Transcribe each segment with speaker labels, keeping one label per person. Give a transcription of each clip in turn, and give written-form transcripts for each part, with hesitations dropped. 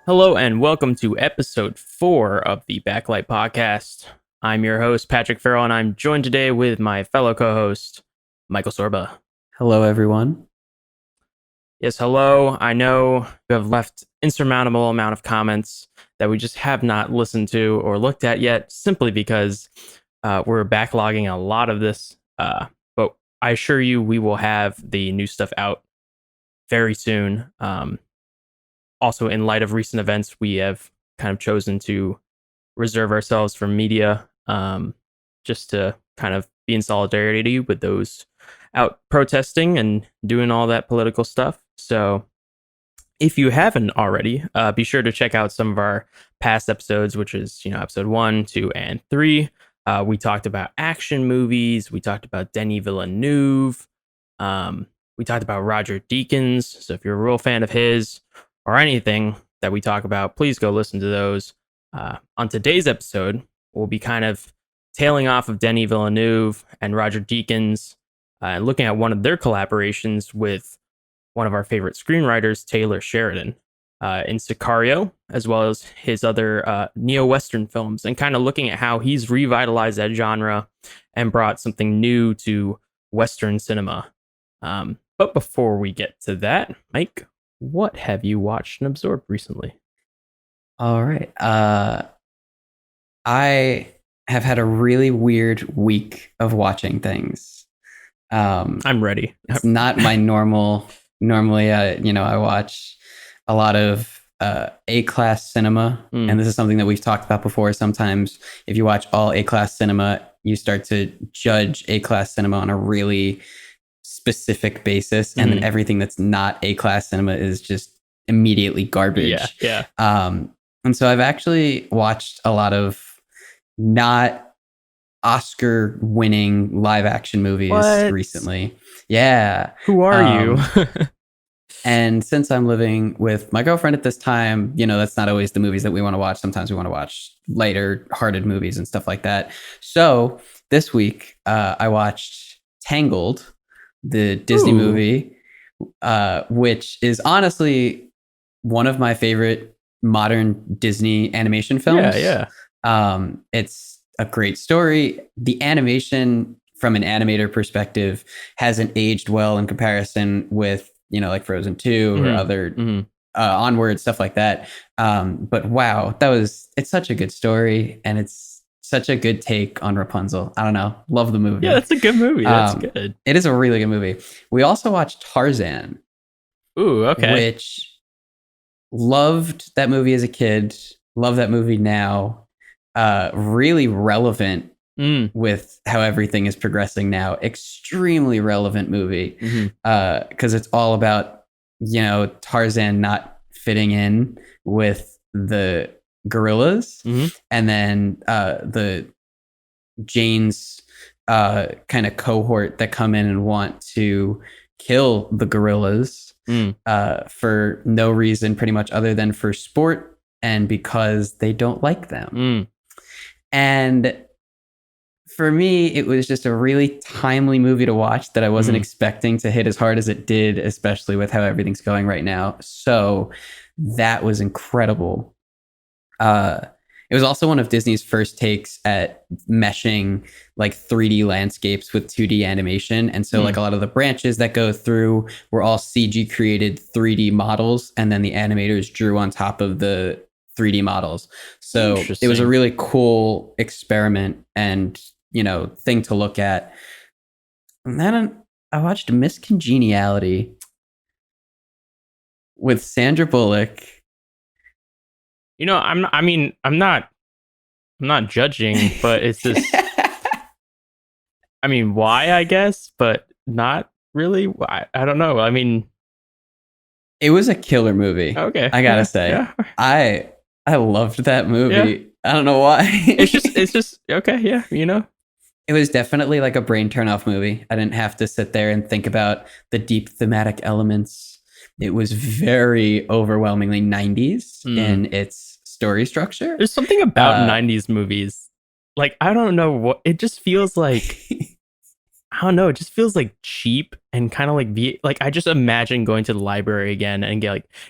Speaker 1: Hello and welcome to episode 4 of the Backlight Podcast. I'm your host, Patrick Farrell, and I'm joined today with my fellow co-host, Michael Sorba.
Speaker 2: Hello, everyone.
Speaker 1: Yes, hello. I know you have left insurmountable amount of comments that we just have not listened to or looked at yet, simply because we're backlogging a lot of this. But I assure you, we will have the new stuff out very soon. Also, in light of recent events, we have kind of chosen to reserve ourselves from media, just to kind of be in solidarity with those out protesting and doing all that political stuff. So if you haven't already, be sure to check out some of our past episodes, which is, episode 1, 2, and 3. We talked about action movies. We talked about Denis Villeneuve. We talked about Roger Deakins. So if you're a real fan of his or anything that we talk about, please go listen to those. On today's episode, we'll be kind of tailing off of Denis Villeneuve and Roger Deakins, and looking at one of their collaborations with one of our favorite screenwriters, Taylor Sheridan, in Sicario, as well as his other neo-Western films, and kind of looking at how he's revitalized that genre and brought something new to Western cinema. But before we get to that, Mike, what have you watched and absorbed recently?
Speaker 2: All right. I have had a really weird week of watching things.
Speaker 1: I'm ready.
Speaker 2: It's not my normal. Normally, I watch a lot of A-class cinema, and this is something that we've talked about before. Sometimes, if you watch all A-class cinema, you start to judge A-class cinema on a really specific basis, and then everything that's not A-class cinema is just immediately garbage.
Speaker 1: Yeah.
Speaker 2: And so I've actually watched a lot of not Oscar-winning live-action movies recently. Yeah.
Speaker 1: Who are you?
Speaker 2: And since I'm living with my girlfriend at this time, that's not always the movies that we want to watch. Sometimes we want to watch lighter-hearted movies and stuff like that. So this week, I watched Tangled, the Disney movie, which is honestly one of my favorite modern Disney animation films.
Speaker 1: Yeah.
Speaker 2: It's a great story. The animation from an animator perspective hasn't aged well in comparison with, like Frozen 2 or other Onward, stuff like that. But wow, it's such a good story, and it's such a good take on Rapunzel. I don't know. Love the movie.
Speaker 1: Yeah, that's a good movie. That's good.
Speaker 2: It is a really good movie. We also watched Tarzan.
Speaker 1: Ooh, okay.
Speaker 2: Which loved that movie as a kid. Love that movie now. Really relevant with how everything is progressing now. Extremely relevant movie. Because it's all about, Tarzan not fitting in with the gorillas, and then the Jane's kind of cohort that come in and want to kill the gorillas for no reason, pretty much, other than for sport and because they don't like them. And for me, it was just a really timely movie to watch that I wasn't expecting to hit as hard as it did, especially with how everything's going right now. So that was incredible. It was also one of Disney's first takes at meshing like 3D landscapes with 2D animation. And so like a lot of the branches that go through were all CG created 3D models, and then the animators drew on top of the 3D models. So it was a really cool experiment and, thing to look at. And then I watched Miss Congeniality with Sandra Bullock.
Speaker 1: I'm not judging, but it's just, why, I guess, but not really. I don't know.
Speaker 2: It was a killer movie.
Speaker 1: Okay.
Speaker 2: I gotta say,
Speaker 1: yeah.
Speaker 2: I loved that movie. Yeah. I don't know why.
Speaker 1: it's just okay. Yeah.
Speaker 2: It was definitely like a brain turn off movie. I didn't have to sit there and think about the deep thematic elements. It was very overwhelmingly 90s in its story structure.
Speaker 1: There's something about 90s movies. Like, I don't know what, it just feels like, I don't know, it just feels like cheap and kind of like I just imagine going to the library again and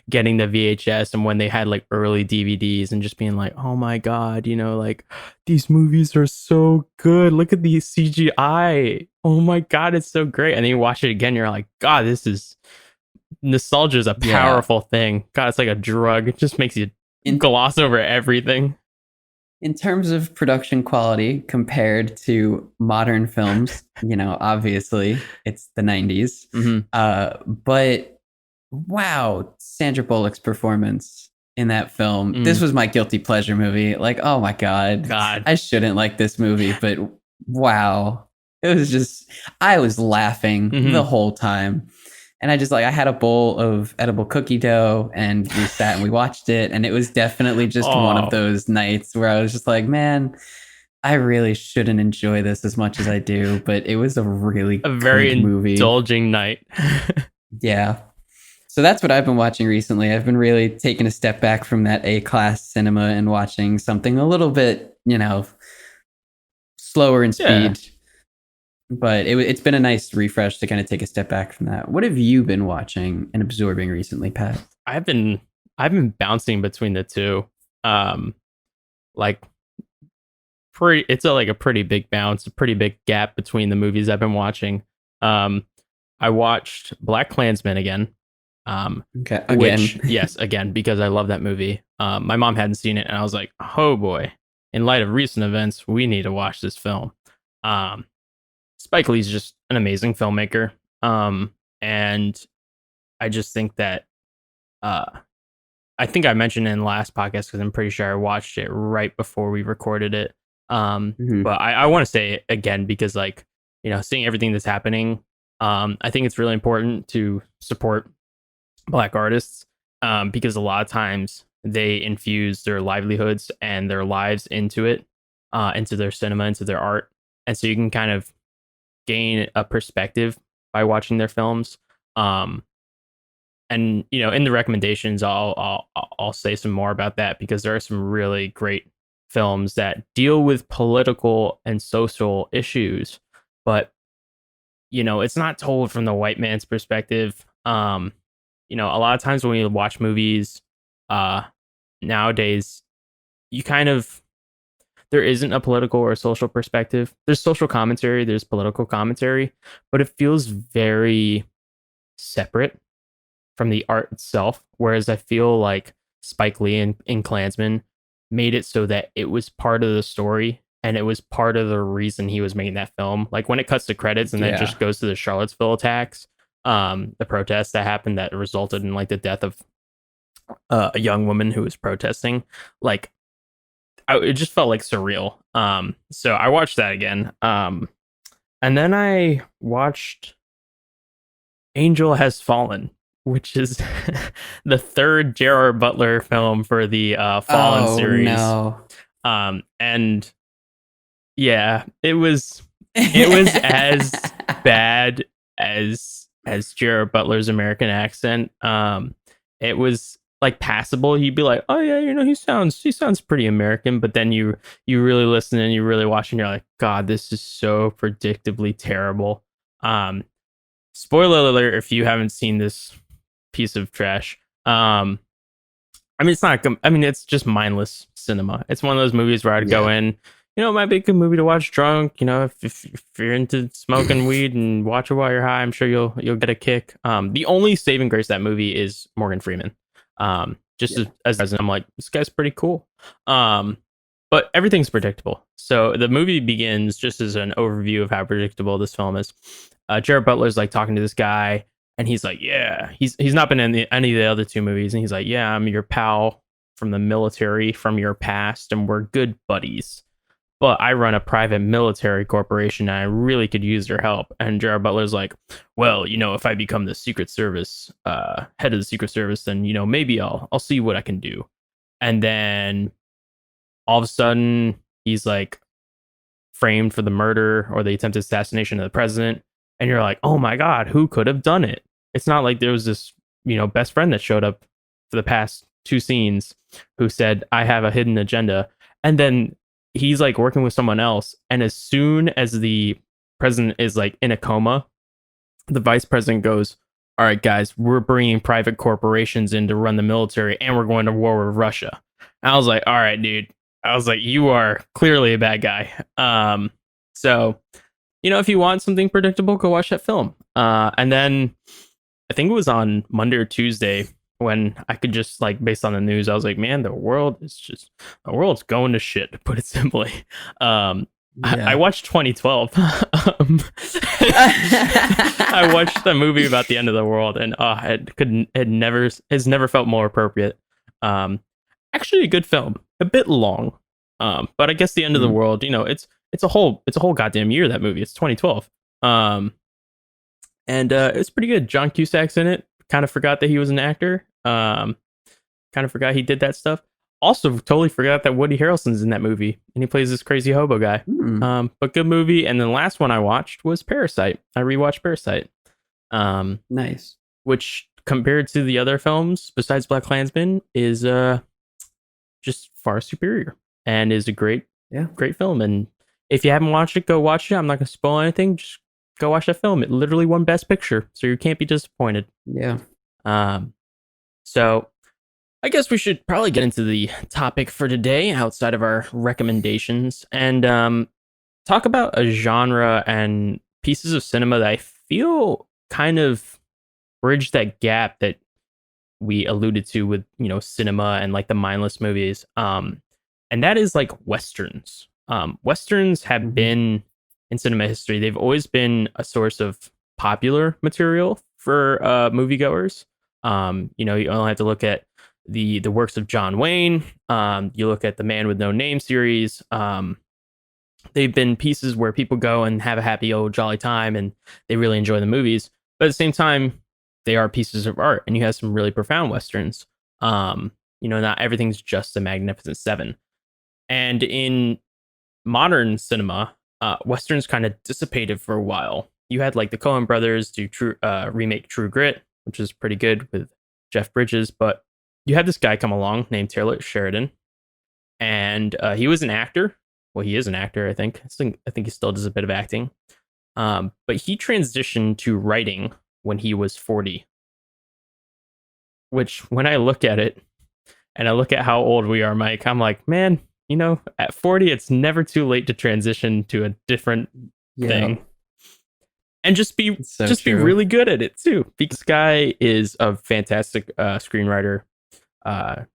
Speaker 1: getting the VHS and when they had like early DVDs and just being like, oh my god, like these movies are so good. Look at the CGI. Oh my god, it's so great. And then you watch it again, you're like, God, this is nostalgia is a
Speaker 2: Yeah.
Speaker 1: powerful thing. God, it's like a drug. It just makes you
Speaker 2: In
Speaker 1: gloss over everything.
Speaker 2: in terms of production quality compared to modern films, obviously it's the 90s.
Speaker 1: Mm-hmm.
Speaker 2: But wow, Sandra Bullock's performance in that film. This
Speaker 1: Mm.
Speaker 2: was my guilty pleasure movie. Like, oh my God,
Speaker 1: God.
Speaker 2: I shouldn't like this movie, but wow. It was just, I was laughing the
Speaker 1: Mm-hmm.
Speaker 2: whole time. And I had a bowl of edible cookie dough and we sat and we watched it. And it was definitely just one of
Speaker 1: Oh,
Speaker 2: those nights where I was just like, man, I really shouldn't enjoy this as much as I do, but it was a really
Speaker 1: a very
Speaker 2: good movie.
Speaker 1: indulging night.
Speaker 2: Yeah. So that's what I've been watching recently. I've been really taking a step back from that A-class cinema and watching something a little bit, slower in
Speaker 1: Yeah.
Speaker 2: speed. But it's been a nice refresh to kind of take a step back from that. What have you been watching and absorbing recently, Pat?
Speaker 1: I've been bouncing between the two. Like it's like a pretty big bounce, a pretty big gap between the movies I've been watching. I watched Black Klansman again.
Speaker 2: Okay, again.
Speaker 1: Which yes, again because I love that movie. My mom hadn't seen it, and I was like, oh boy. In light of recent events, we need to watch this film. Um, Spike Lee's just an amazing filmmaker. And I just think that uh, I think I mentioned in the last podcast because I'm pretty sure I watched it right before we recorded it.
Speaker 2: Mhm.
Speaker 1: But I want to say it again because seeing everything that's happening, I think it's really important to support Black artists because a lot of times they infuse their livelihoods and their lives into it, into their cinema, into their art, and so you can kind of gain a perspective by watching their films. Um, and in the recommendations, I'll say some more about that because there are some really great films that deal with political and social issues, but it's not told from the white man's perspective. A lot of times when we watch movies, uh, nowadays, you kind of there isn't a political or social perspective. There's social commentary, there's political commentary, but it feels very separate from the art itself. Whereas I feel like Spike Lee in Klansman made it so that it was part of the story and it was part of the reason he was making that film. Like when it cuts to credits and then it
Speaker 2: Yeah.
Speaker 1: just goes to the Charlottesville attacks, the protests that happened that resulted in like the death of a young woman who was protesting. Like it just felt like surreal. So I watched that again. And then I watched Angel Has Fallen, which is the third Gerard Butler film for the Fallen
Speaker 2: Oh
Speaker 1: series.
Speaker 2: no.
Speaker 1: And yeah, it was as bad as Gerard Butler's American accent. It was like passable. You'd be like, oh yeah, he sounds pretty American. But then you really listen and you really watch and you're like, God, this is so predictably terrible. Spoiler alert if you haven't seen this piece of trash. I mean, it's not. I mean, it's just mindless cinema. It's one of those movies where I'd go
Speaker 2: Yeah.
Speaker 1: in. It might be a good movie to watch drunk. If you're into smoking weed and watch it while you're high, I'm sure you'll get a kick. The only saving grace of that movie is Morgan Freeman. Just
Speaker 2: Yeah.
Speaker 1: as I'm like, this guy's pretty cool. But everything's predictable. So the movie begins just as an overview of how predictable this film is. Jared Butler's like talking to this guy, and he's like, "Yeah, he's not been in any of the other two movies." And he's like, "Yeah, I'm your pal from the military from your past, and we're good buddies. But I run a private military corporation, and I really could use your help." And Jared Butler's like, "Well, if I become the Secret Service head of the Secret Service, then maybe I'll see what I can do." And then all of a sudden, he's like framed for the murder or the attempted assassination of the president. And you're like, oh my God, who could have done it? It's not like there was this, best friend that showed up for the past two scenes who said, I have a hidden agenda. And then he's like working with someone else. And as soon as the president is like in a coma, the vice president goes, "All right, guys, we're bringing private corporations in to run the military, and we're going to war with Russia." And I was like, "All right, dude." I was like, "You are clearly a bad guy." So if you want something predictable, go watch that film. And then I think it was on Monday or Tuesday when I could just like, based on the news, I was like, man, the world's going to shit, to put it simply. I watched 2012. I watched the movie about the end of the world, and has never felt more appropriate. Actually, a good film, a bit long, but I guess the end of the world, it's a whole goddamn year, that movie. It's 2012. And it's pretty good. John Cusack's in it. Kind of forgot that he was an actor. Kind of forgot he did that stuff. Also, totally forgot that Woody Harrelson's in that movie, and he plays this crazy hobo guy. But good movie. And then the last one I watched was Parasite. I rewatched Parasite.
Speaker 2: Nice.
Speaker 1: Which, compared to the other films besides BlacKkKlansman, is just far superior, and is a great film. And if you haven't watched it, go watch it. I'm not going to spoil anything. Just go watch that film. It literally won Best Picture, so you can't be disappointed.
Speaker 2: Yeah.
Speaker 1: So I guess we should probably get into the topic for today outside of our recommendations, and talk about a genre and pieces of cinema that I feel kind of bridge that gap that we alluded to with, cinema and like the mindless movies. And that is like Westerns. Westerns have been in cinema history. They've always been a source of popular material for moviegoers. You only have to look at the works of John Wayne. You look at the Man with No Name series. They've been pieces where people go and have a happy old jolly time, and they really enjoy the movies. But at the same time, they are pieces of art, and you have some really profound Westerns. Not everything's just a Magnificent Seven. And in modern cinema, Westerns kind of dissipated for a while. You had like the Coen brothers do remake True Grit, which is pretty good with Jeff Bridges, but you had this guy come along named Taylor Sheridan, and he was an actor. Well, he is an actor, I think. I think he still does a bit of acting. But he transitioned to writing when he was 40. Which, when I look at it, and I look at how old we are, Mike, I'm like, man, at 40, it's never too late to transition to a different thing. And just be really good at it too. Because this guy is a fantastic screenwriter.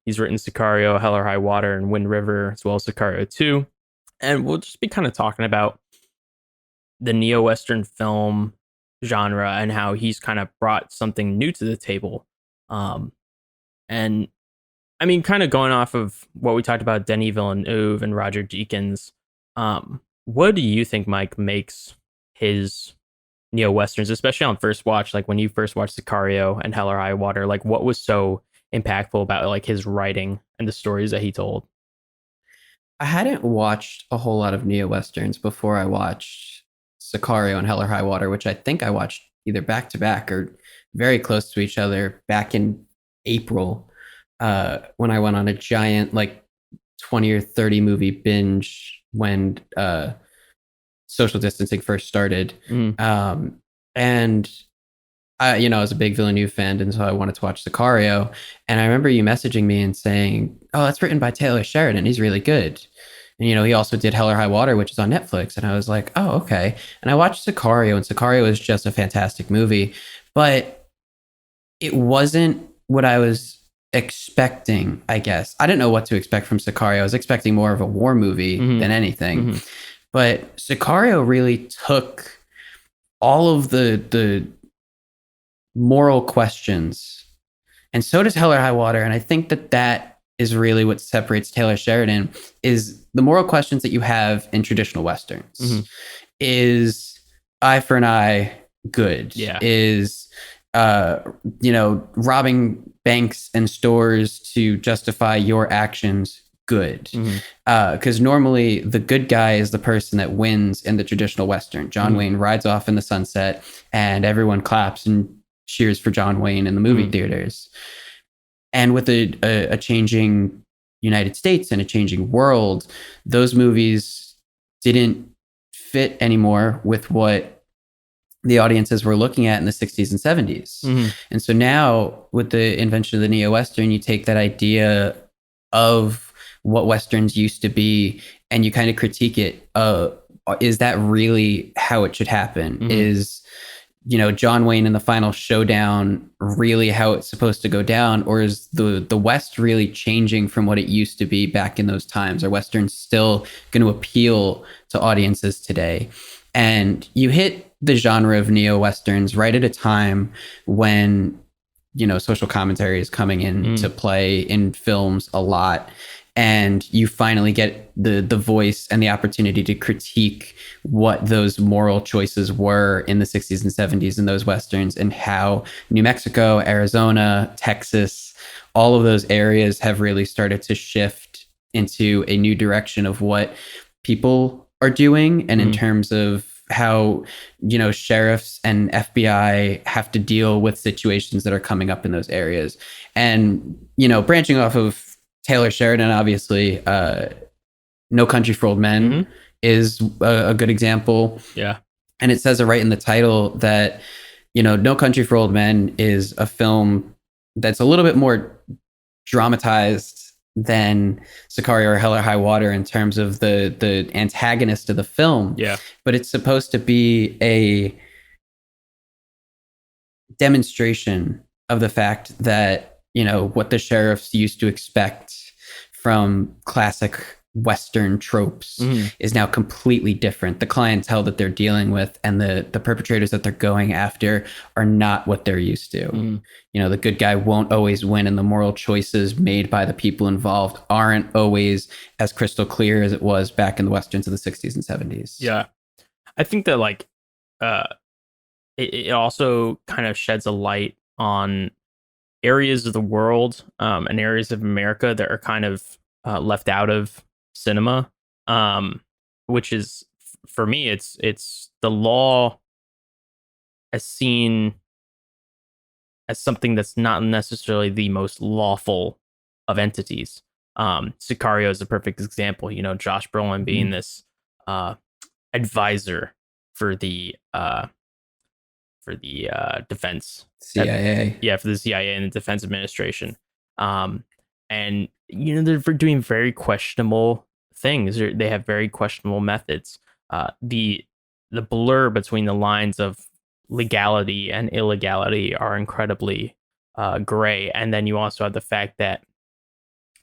Speaker 1: He's written Sicario, Hell or High Water, and Wind River, as well as Sicario 2. And we'll just be kind of talking about the neo-Western film genre and how he's kind of brought something new to the table. And I mean, kind of going off of what we talked about, Denis Villeneuve and Roger Deakins, what do you think, Mike, makes his neo-Westerns, especially on first watch, like when you first watched Sicario and Hell or High Water, like what was so impactful about like his writing and the stories that he told?
Speaker 2: I hadn't watched a whole lot of neo-Westerns before I watched Sicario and Hell or High Water, which I think I watched either back to back or very close to each other back in April, when I went on a giant like 20 or 30 movie binge when social distancing first started. And I was a big Villeneuve fan, and so I wanted to watch Sicario. And I remember you messaging me and saying, "Oh, that's written by Taylor Sheridan. He's really good." And he also did Hell or High Water, which is on Netflix. And I was like, "Oh, okay." And I watched Sicario, and Sicario is just a fantastic movie, but it wasn't what I was expecting. I guess I didn't know what to expect from Sicario. I was expecting more of a war movie than anything. But Sicario really took all of the moral questions, and so does Hell or High Water. And I think that is really what separates Taylor Sheridan, is the moral questions that you have in traditional Westerns. Is eye for an eye good? Is robbing banks and stores to justify your actions good? Because normally the good guy is the person that wins in the traditional Western. John Wayne rides off in the sunset, and everyone claps and cheers for John Wayne in the movie theaters. And with a changing United States and a changing world, those movies didn't fit anymore with what the audiences were looking at in the 60s and 70s.
Speaker 1: Mm-hmm.
Speaker 2: And so now with the invention of the neo-Western, you take that idea of what Westerns used to be and you kind of critique it. Is that really how it should happen?
Speaker 1: Mm-hmm.
Speaker 2: Is, John Wayne in the final showdown really how it's supposed to go down? Or is the West really changing from what it used to be back in those times? Are Westerns still going to appeal to audiences today? And you hit the genre of neo-Westerns right at a time when, social commentary is coming into play in films a lot. And you finally get the voice and the opportunity to critique what those moral choices were in the 60s and 70s in those Westerns, and how New Mexico, Arizona, Texas, all of those areas have really started to shift into a new direction of what people are doing. And in terms of how, sheriffs and FBI have to deal with situations that are coming up in those areas. And, branching off of Taylor Sheridan, obviously, No Country for Old Men is a good example.
Speaker 1: Yeah.
Speaker 2: And it says it right in the title that, No Country for Old Men is a film that's a little bit more dramatized than Sicario or Hell or High Water in terms of the antagonist of the film.
Speaker 1: Yeah.
Speaker 2: But it's supposed to be a demonstration of the fact that, what the sheriffs used to expect from classic Western tropes is now completely different. The clientele that they're dealing with and the perpetrators that they're going after are not what they're used to. The good guy won't always win, and the moral choices made by the people involved aren't always as crystal clear as it was back in the Westerns of the 60s and 70s.
Speaker 1: Yeah. I think that it also kind of sheds a light on areas of the world and areas of America that are kind of left out of cinema, which is, for me, it's the law as seen as something that's not necessarily the most lawful of entities. Sicario is a perfect example. Josh Brolin being this advisor for the defense
Speaker 2: CIA.
Speaker 1: For the CIA and the Defense Administration. And they're doing very questionable things. They have very questionable methods. The blur between the lines of legality and illegality are incredibly gray. And then you also have the fact that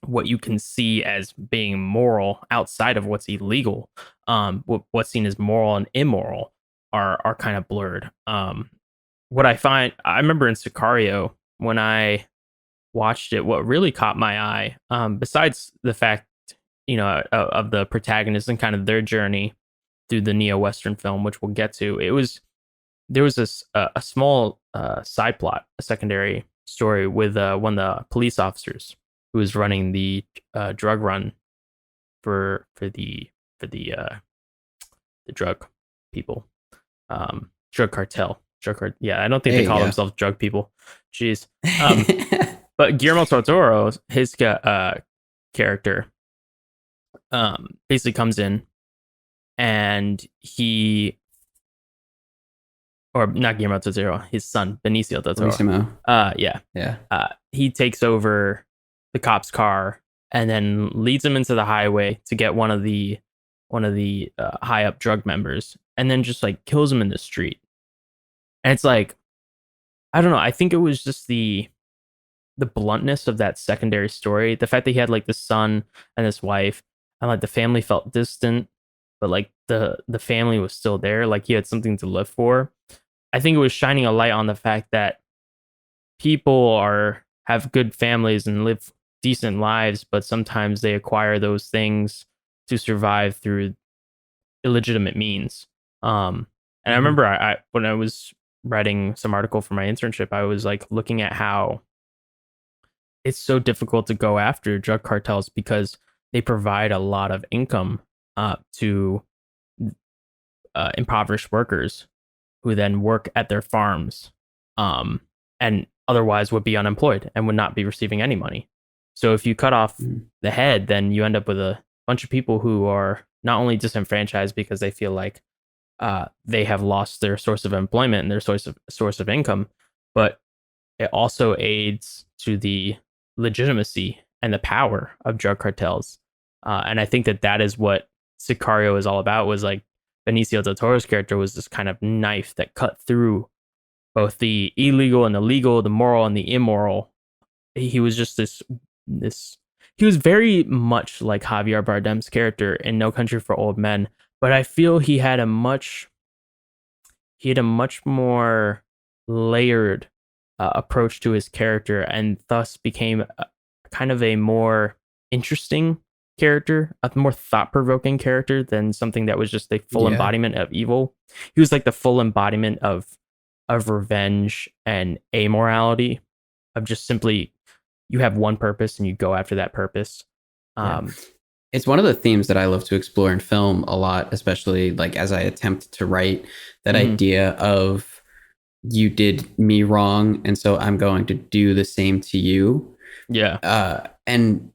Speaker 1: what you can see as being moral outside of what's illegal, what's seen as moral and immoral, are kind of blurred. What I remember in Sicario, when I watched it, what really caught my eye, besides the fact, of the protagonist and kind of their journey through the neo-Western film, which we'll get to, there was a small side plot, a secondary story with one of the police officers who was running the drug run for the drug people, drug cartel. Yeah, I don't think they call themselves drug people. Jeez. But Guillermo del Toro, his character, basically comes in, and or not Guillermo del Toro, his son Benicio del Toro. He takes over the cop's car and then leads him into the highway to get one of the high up drug members, and then just kills him in the street. And it's I don't know. I think it was just the bluntness of that secondary story. The fact that he had this son and this wife, and the family felt distant, but the family was still there. He had something to live for. I think it was shining a light on the fact that people have good families and live decent lives, but sometimes they acquire those things to survive through illegitimate means. And I remember when I was writing some article for my internship, I was looking at how it's so difficult to go after drug cartels because they provide a lot of income to impoverished workers who then work at their farms and otherwise would be unemployed and would not be receiving any money. So if you cut off the head, then you end up with a bunch of people who are not only disenfranchised because they feel like they have lost their source of employment and their source of income, but it also aids to the legitimacy and the power of drug cartels. And I think that that is what Sicario is all about. Was like Benicio del Toro's character was this kind of knife that cut through both the illegal and the legal, the moral and the immoral. He was just this. He was very much like Javier Bardem's character in No Country for Old Men, but I feel he had a much more layered approach to his character, and thus became kind of a more interesting character, a more thought-provoking character than something that was just a full embodiment of evil. He was like the full embodiment of revenge and amorality, of just simply, you have one purpose and you go after that purpose.
Speaker 2: It's one of the themes that I love to explore in film a lot, especially like as I attempt to write that idea of, you did me wrong, and so I'm going to do the same to you.
Speaker 1: Yeah.
Speaker 2: And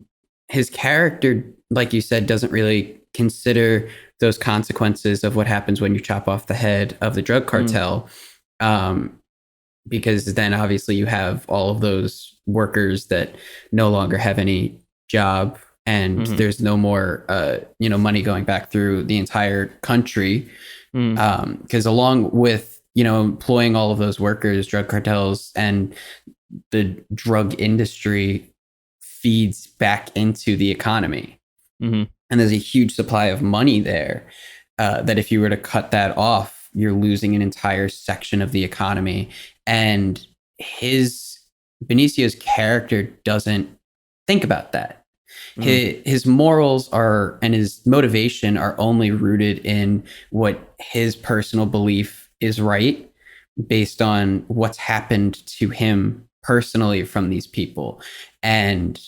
Speaker 2: his character, like you said, doesn't really consider those consequences of what happens when you chop off the head of the drug cartel. Because then obviously you have all of those workers that no longer have any job, and there's no more money going back through the entire country. Because along with employing all of those workers, drug cartels and the drug industry feeds back into the economy. And there's a huge supply of money there, that if you were to cut that off, you're losing an entire section of the economy. And Benicio's character doesn't think about that. His morals and his motivation are only rooted in what his personal belief is right, based on what's happened to him personally from these people. And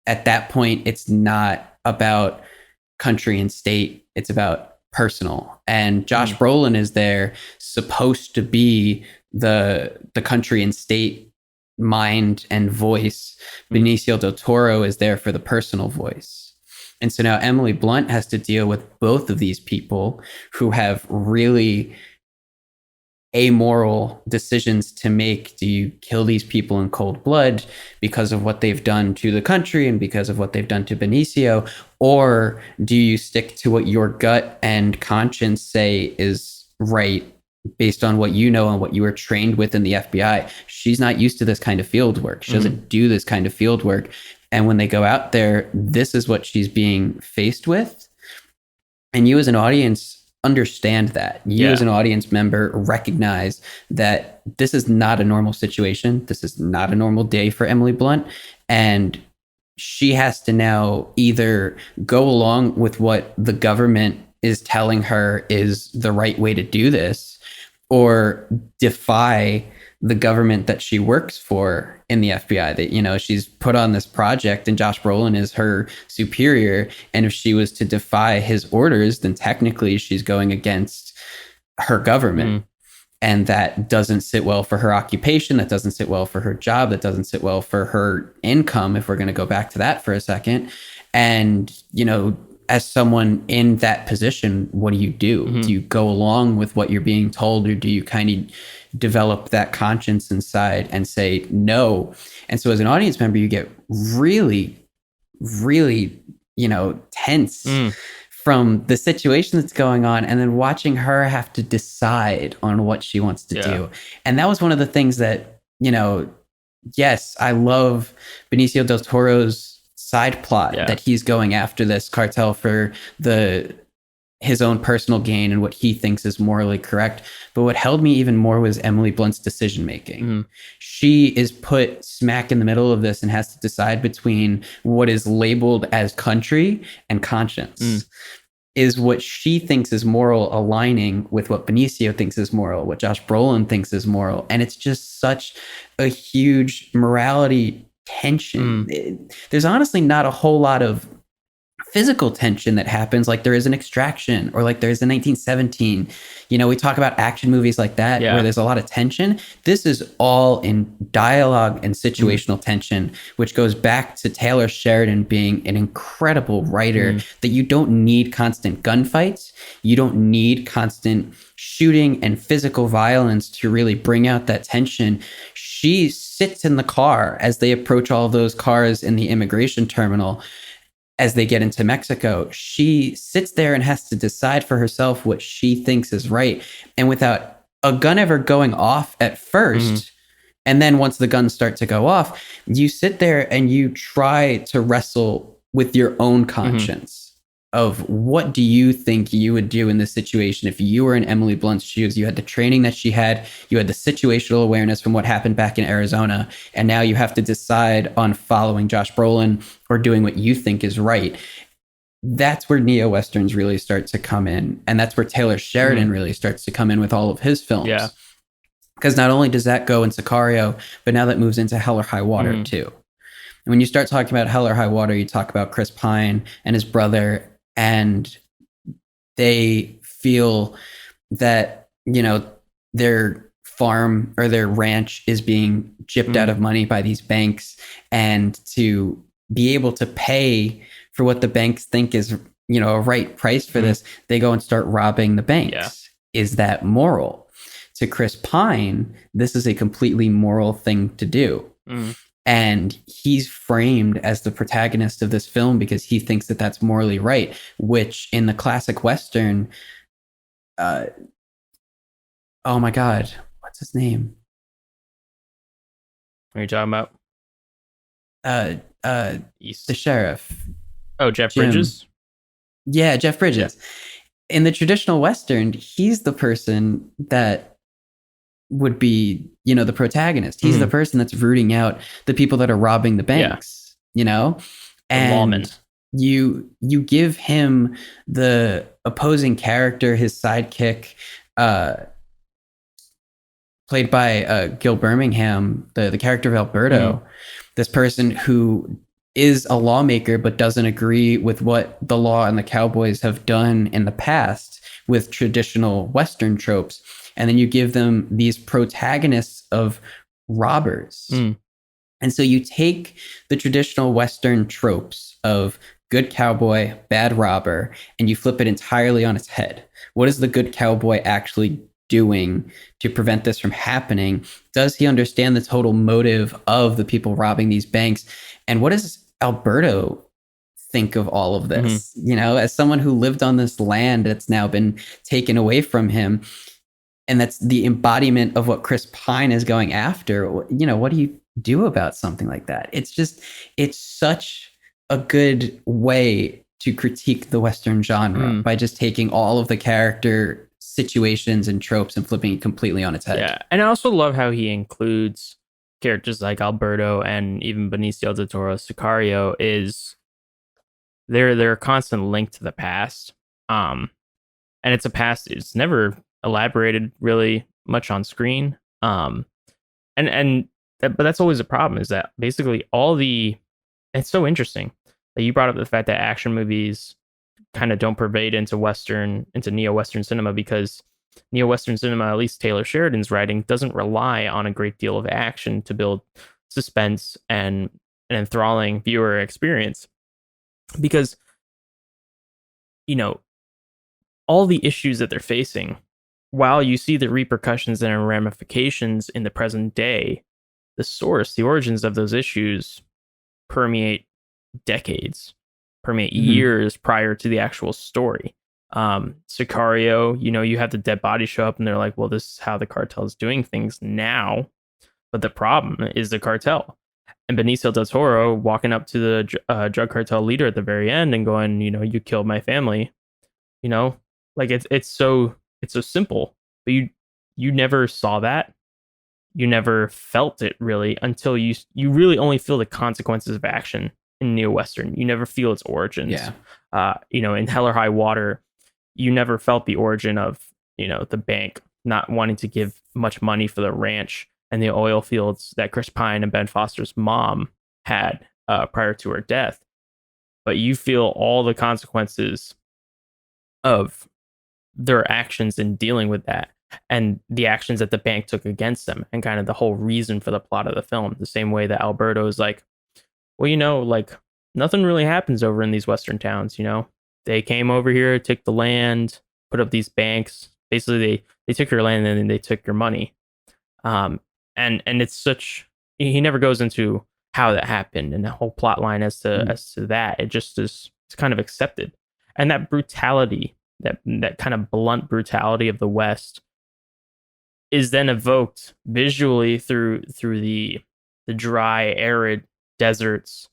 Speaker 2: at that point, it's not about country and state, it's about personal. And Josh Brolin is there supposed to be the country and state mind and voice. Benicio del Toro is there for the personal voice. And so now Emily Blunt has to deal with both of these people who have really amoral decisions to make. Do you kill these people in cold blood because of what they've done to the country and because of what they've done to Benicio? Or do you stick to what your gut and conscience say is right, based on what you know and what you were trained with in the FBI? She's not used to this kind of field work. She doesn't do this kind of field work. And when they go out there, this is what she's being faced with. And you as an audience understand that. You as an audience member recognize that this is not a normal situation. This is not a normal day for Emily Blunt. And she has to now either go along with what the government is telling her is the right way to do this, or defy the government that she works for in the FBI. That, she's put on this project and Josh Brolin is her superior. And if she was to defy his orders, then technically she's going against her government. And that doesn't sit well for her occupation. That doesn't sit well for her job. That doesn't sit well for her income, if we're going to go back to that for a second. And, as someone in that position, what do you do? Do you go along with what you're being told, or do you kind of develop that conscience inside and say no? And so as an audience member, you get really, really, tense from the situation that's going on, and then watching her have to decide on what she wants to do. And that was one of the things that, yes, I love Benicio del Toro's side plot, that he's going after this cartel for his own personal gain and what he thinks is morally correct. But what held me even more was Emily Blunt's decision making. She is put smack in the middle of this and has to decide between what is labeled as country and conscience. Is what she thinks is moral aligning with what Benicio thinks is moral, what Josh Brolin thinks is moral? And it's just such a huge morality tension. There's honestly not a whole lot of physical tension that happens, like there is an Extraction or like there's a 1917. We talk about action movies like that where there's a lot of tension. This is all in dialogue and situational tension, which goes back to Taylor Sheridan being an incredible writer, that you don't need constant gunfights. You don't need constant shooting and physical violence to really bring out that tension. She sits in the car as they approach all of those cars in the immigration terminal. As they get into Mexico, she sits there and has to decide for herself what she thinks is right. And without a gun ever going off at first, and then once the guns start to go off, you sit there and you try to wrestle with your own conscience of what do you think you would do in this situation if you were in Emily Blunt's shoes. You had the training that she had, you had the situational awareness from what happened back in Arizona, and now you have to decide on following Josh Brolin or doing what you think is right. That's where neo-westerns really start to come in, and that's where Taylor Sheridan really starts to come in with all of his films.
Speaker 1: Yeah.
Speaker 2: Because not only does that go in Sicario, but now that moves into Hell or High Water too. And when you start talking about Hell or High Water, you talk about Chris Pine and his brother, and they feel that, their farm or their ranch is being gypped out of money by these banks, and to be able to pay for what the banks think is, a right price for this, they go and start robbing the banks.
Speaker 1: Yeah.
Speaker 2: Is that moral? To Chris Pine, this is a completely moral thing to do. And he's framed as the protagonist of this film because he thinks that that's morally right, which in the classic Western, oh my God, what's his name?
Speaker 1: What are you talking about?
Speaker 2: The sheriff.
Speaker 1: Oh, Jeff
Speaker 2: Jim.
Speaker 1: Bridges?
Speaker 2: Yeah, Jeff Bridges. Yeah. In the traditional Western, he's the person that would be, the protagonist. He's the person that's rooting out the people that are robbing the banks, and
Speaker 1: lawman.
Speaker 2: You give him the opposing character, his sidekick, played by Gil Birmingham, the character of Alberto, this person who is a lawmaker but doesn't agree with what the law and the cowboys have done in the past with traditional Western tropes. And then you give them these protagonists of robbers. And so you take the traditional Western tropes of good cowboy, bad robber, and you flip it entirely on its head. What is the good cowboy actually doing to prevent this from happening? Does he understand the total motive of the people robbing these banks? And what does Alberto think of all of this? As someone who lived on this land that's now been taken away from him, and that's the embodiment of what Chris Pine is going after. What do you do about something like that? It's such a good way to critique the Western genre by just taking all of the character situations and tropes and flipping it completely on its head.
Speaker 1: Yeah, and I also love how he includes characters like Alberto and even Benicio del Toro's Sicario. They're a constant link to the past, and it's a past. It's never elaborated really much on screen, but that's always a problem, is that basically it's so interesting that you brought up the fact that action movies kind of don't pervade into neo-Western cinema, because neo-Western cinema, at least Taylor Sheridan's writing, doesn't rely on a great deal of action to build suspense and an enthralling viewer experience, because all the issues that they're facing, while you see the repercussions and ramifications in the present day, the origins of those issues permeate decades, permeate years prior to the actual story. Sicario, you have the dead body show up and they're like, well, this is how the cartel is doing things now. But the problem is the cartel. And Benicio del Toro walking up to the drug cartel leader at the very end and going, you killed my family. Like it's so simple, but you never saw that. You never felt it really until you really only feel the consequences of action in neo-Western. You never feel its origins.
Speaker 2: Yeah.
Speaker 1: In Hell or High Water, you never felt the origin of, the bank not wanting to give much money for the ranch and the oil fields that Chris Pine and Ben Foster's mom had prior to her death. but you feel all the consequences of their actions in dealing with that, and the actions that the bank took against them, and kind of the whole reason for the plot of the film. The same way that Alberto is like, well, like nothing really happens over in these Western towns. They came over here, took the land, put up these banks. Basically, they took your land and then they took your money. And it's such, he never goes into how that happened and the whole plot line as to that. It just is, it's kind of accepted. And that brutality, that kind of blunt brutality of the West, is then evoked visually through the dry, arid deserts,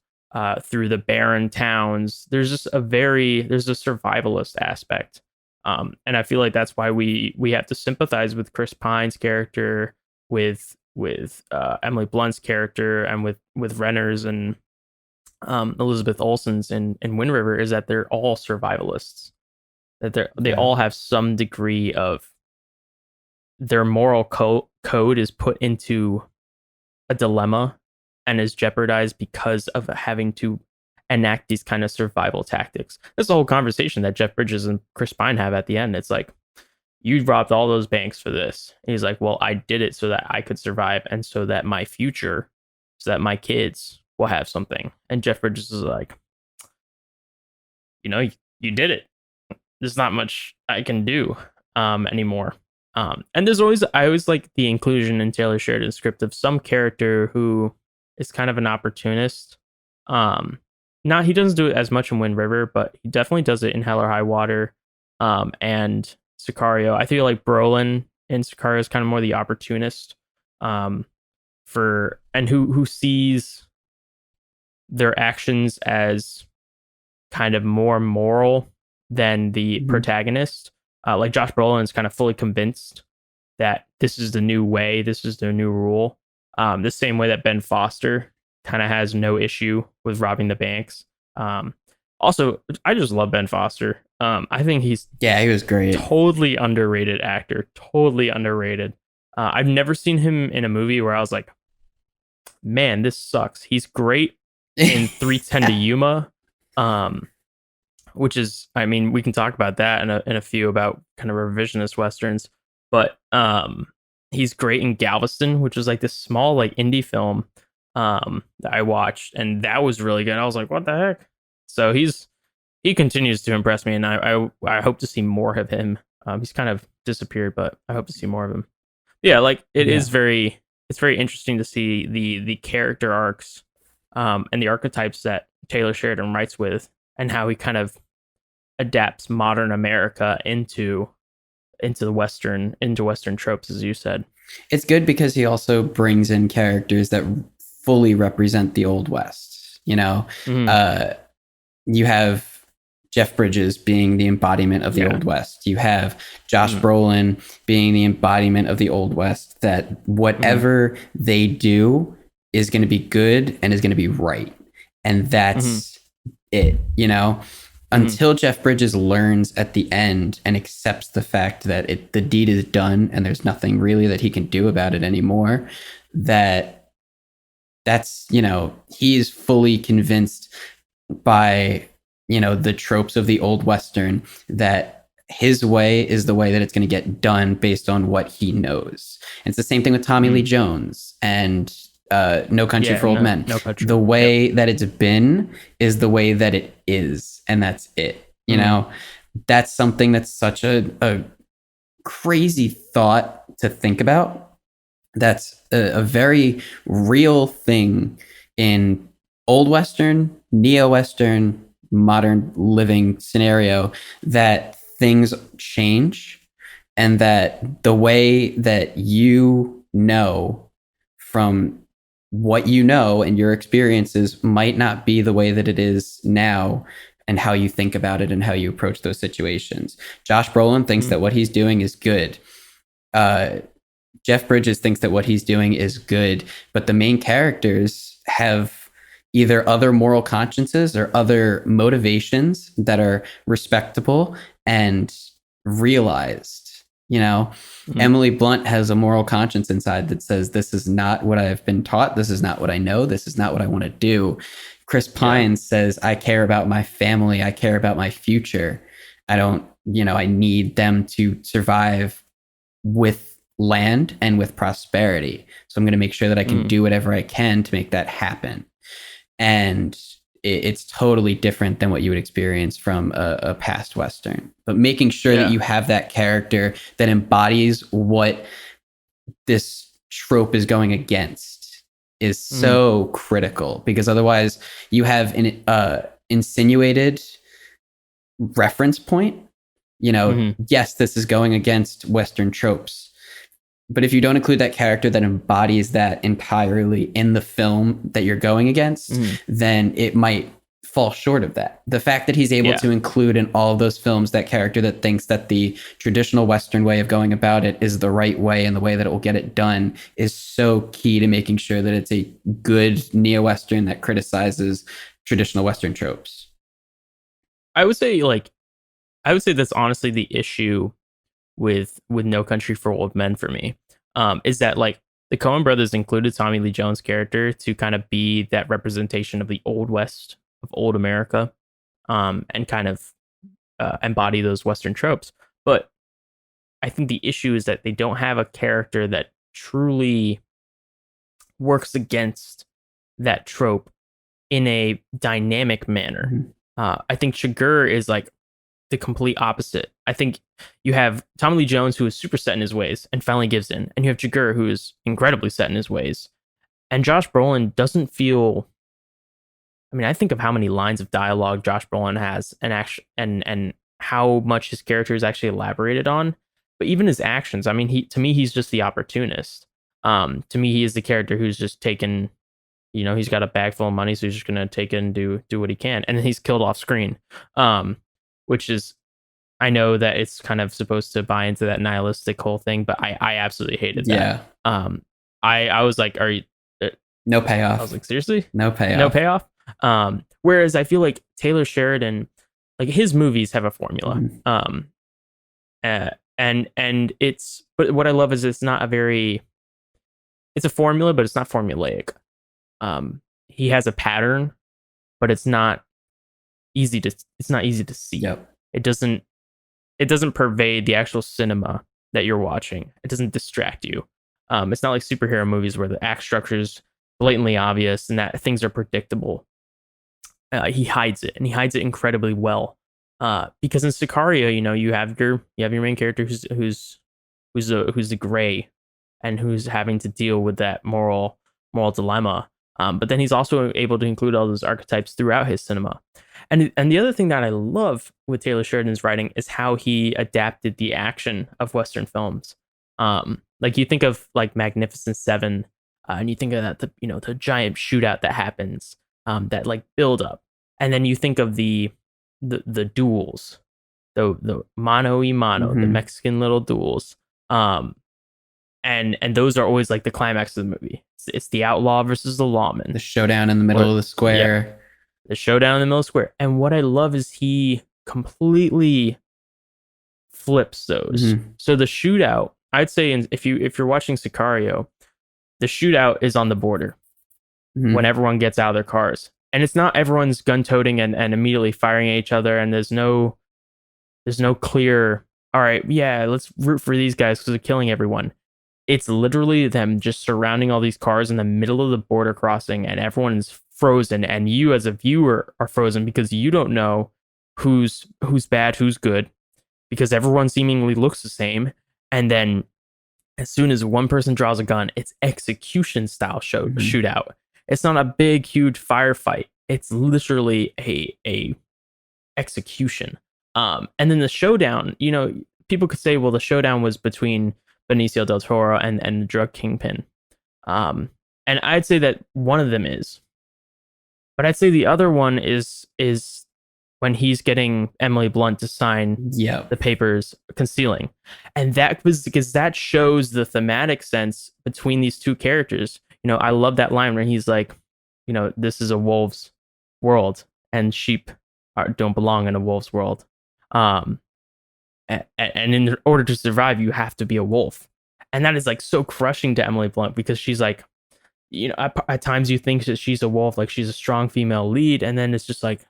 Speaker 1: through the barren towns. There's just there's a survivalist aspect, and I feel like that's why we have to sympathize with Chris Pine's character, with Emily Blunt's character, and with Renner's and Elizabeth Olsen's in Wind River, is that they're all survivalists. That they all have some degree of their moral code is put into a dilemma and is jeopardized because of having to enact these kind of survival tactics. That's the whole conversation that Jeff Bridges and Chris Pine have at the end. It's like, you robbed all those banks for this. And he's like, well, I did it so that I could survive and so that my future, so that my kids will have something. And Jeff Bridges is like, you did it. There's not much I can do anymore. And I always like the inclusion in Taylor Sheridan's script of some character who is kind of an opportunist. He doesn't do it as much in Wind River, but he definitely does it in Hell or High Water, and Sicario. I feel like Brolin in Sicario is kind of more the opportunist, and who sees their actions as kind of more moral than the protagonist. Like Josh Brolin is kind of fully convinced that this is the new way, this is the new rule. The same way that Ben Foster kind of has no issue with robbing the banks. Also, I just love Ben Foster. I think he was great. Totally underrated actor. Totally underrated. I've never seen him in a movie where I was like, man, this sucks. He's great in 3:10 to Yuma. Which is, I mean, we can talk about that in a few about kind of revisionist Westerns, but he's great in Galveston, which was like this small like indie film that I watched, and that was really good. I was like, what the heck? So he continues to impress me, and I hope to see more of him. He's kind of disappeared, but I hope to see more of him. Yeah, like it's very interesting to see the character arcs and the archetypes that Taylor Sheridan writes with, and how he kind of adapts modern America into Western tropes, as you said.
Speaker 2: It's good because he also brings in characters that fully represent the Old West. You have Jeff Bridges being the embodiment of the Old West. You have Josh Brolin being the embodiment of the Old West, that whatever they do is going to be good and is going to be right. And that's it, until Jeff Bridges learns at the end and accepts the fact that the deed is done and there's nothing really that he can do about it anymore. That's he is fully convinced by the tropes of the Old Western that his way is the way that it's going to get done based on what he knows. And it's the same thing with Tommy Lee Jones and No Country for Old Men.
Speaker 1: No Country.
Speaker 2: The way that it's been is the way that it is, and that's it. That's something that's such a crazy thought to think about. That's a very real thing in Old Western, Neo-Western, modern living scenario, that things change, and that the way that from what and your experiences might not be the way that it is now, and how you think about it and how you approach those situations. Josh Brolin thinks that what he's doing is good. Jeff Bridges thinks that what he's doing is good, but the main characters have either other moral consciences or other motivations that are respectable and realized. Emily Blunt has a moral conscience inside that says, this is not what I've been taught. This is not what I know. This is not what I want to do. Chris Pine says, I care about my family. I care about my future. I don't, I need them to survive with land and with prosperity. So I'm going to make sure that I can do whatever I can to make that happen. And it's totally different than what you would experience from a past Western. But making sure that you have that character that embodies what this trope is going against is so critical, because otherwise you have an insinuated reference point. Yes, this is going against Western tropes. But if you don't include that character that embodies that entirely in the film that you're going against, then it might fall short of that. The fact that he's able to include in all of those films that character that thinks that the traditional Western way of going about it is the right way and the way that it will get it done is so key to making sure that it's a good neo-Western that criticizes traditional Western tropes.
Speaker 1: I would say that's honestly the issue with No Country for Old Men for me, is that like the Coen brothers included Tommy Lee Jones' character to kind of be that representation of the Old West, of old America, and kind of embody those Western tropes. But I think the issue is that they don't have a character that truly works against that trope in a dynamic manner. I think Chigurh is like the complete opposite. I think you have Tommy Lee Jones, who is super set in his ways and finally gives in, and you have Chigurh, who is incredibly set in his ways. And Josh Brolin doesn't feel. I mean, I think of how many lines of dialogue Josh Brolin has, and how much his character is actually elaborated on. But even his actions, I mean, to me, he's just the opportunist. To me, he is the character who's just taken. He's got a bag full of money, so he's just gonna take it and do what he can, and then he's killed off screen. Which is, I know that it's kind of supposed to buy into that nihilistic whole thing, but I absolutely hated that. I was like, are you?
Speaker 2: No payoff.
Speaker 1: I was like, seriously?
Speaker 2: No payoff.
Speaker 1: No payoff. Whereas I feel like Taylor Sheridan, like his movies have a formula. And but what I love is it's a formula, but it's not formulaic. He has a pattern, but it's not easy to see. It doesn't pervade the actual cinema that you're watching. It doesn't distract you. It's not like superhero movies where the act structure is blatantly obvious and that things are predictable. He hides it, and he hides it incredibly well. Because in Sicario, you have your main character who's the gray, and who's having to deal with that moral dilemma. But then he's also able to include all those archetypes throughout his cinema. And the other thing that I love with Taylor Sheridan's writing is how he adapted the action of Western films. Like you think of like Magnificent Seven, and you think of that the giant shootout that happens, that like build up, and then you think of the duels, the mano y mano, the Mexican little duels, and those are always like the climax of the movie. It's the outlaw versus the lawman,
Speaker 2: the showdown in the middle of the square.
Speaker 1: The showdown in the middle of the square. And what I love is he completely flips those. So the shootout, I'd say, if you're watching Sicario, the shootout is on the border when everyone gets out of their cars, and it's not everyone's gun toting and immediately firing at each other, and there's no clear, all right, yeah, let's root for these guys because they're killing everyone. It's literally them just surrounding all these cars in the middle of the border crossing, and everyone is frozen, and you as a viewer are frozen because you don't know who's bad, who's good, because everyone seemingly looks the same. And then as soon as one person draws a gun, it's execution style shootout. It's not a big huge firefight. It's literally a execution. And then the showdown, people could say, well, the showdown was between Benicio del Toro and the drug kingpin. And I'd say that one of them is. But I'd say the other one is when he's getting Emily Blunt to sign the papers concealing. And that was because that shows the thematic sense between these two characters. I love that line where he's like, this is a wolf's world and sheep don't belong in a wolf's world. And in order to survive, you have to be a wolf. And that is like so crushing to Emily Blunt, because she's like, at times you think that she's a wolf, like she's a strong female lead, and then it's just like,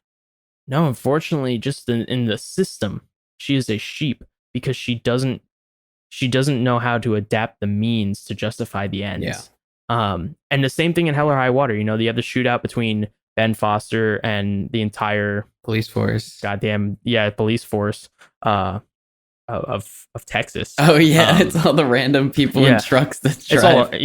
Speaker 1: no, unfortunately, just in the system, she is a sheep because she doesn't know how to adapt the means to justify the
Speaker 2: Yeah.
Speaker 1: ends. And the same thing in Hell or High Water. You have the shootout between Ben Foster and the entire
Speaker 2: Police force.
Speaker 1: police force of Texas.
Speaker 2: Oh yeah, it's all the random people in trucks that drive.
Speaker 1: It's all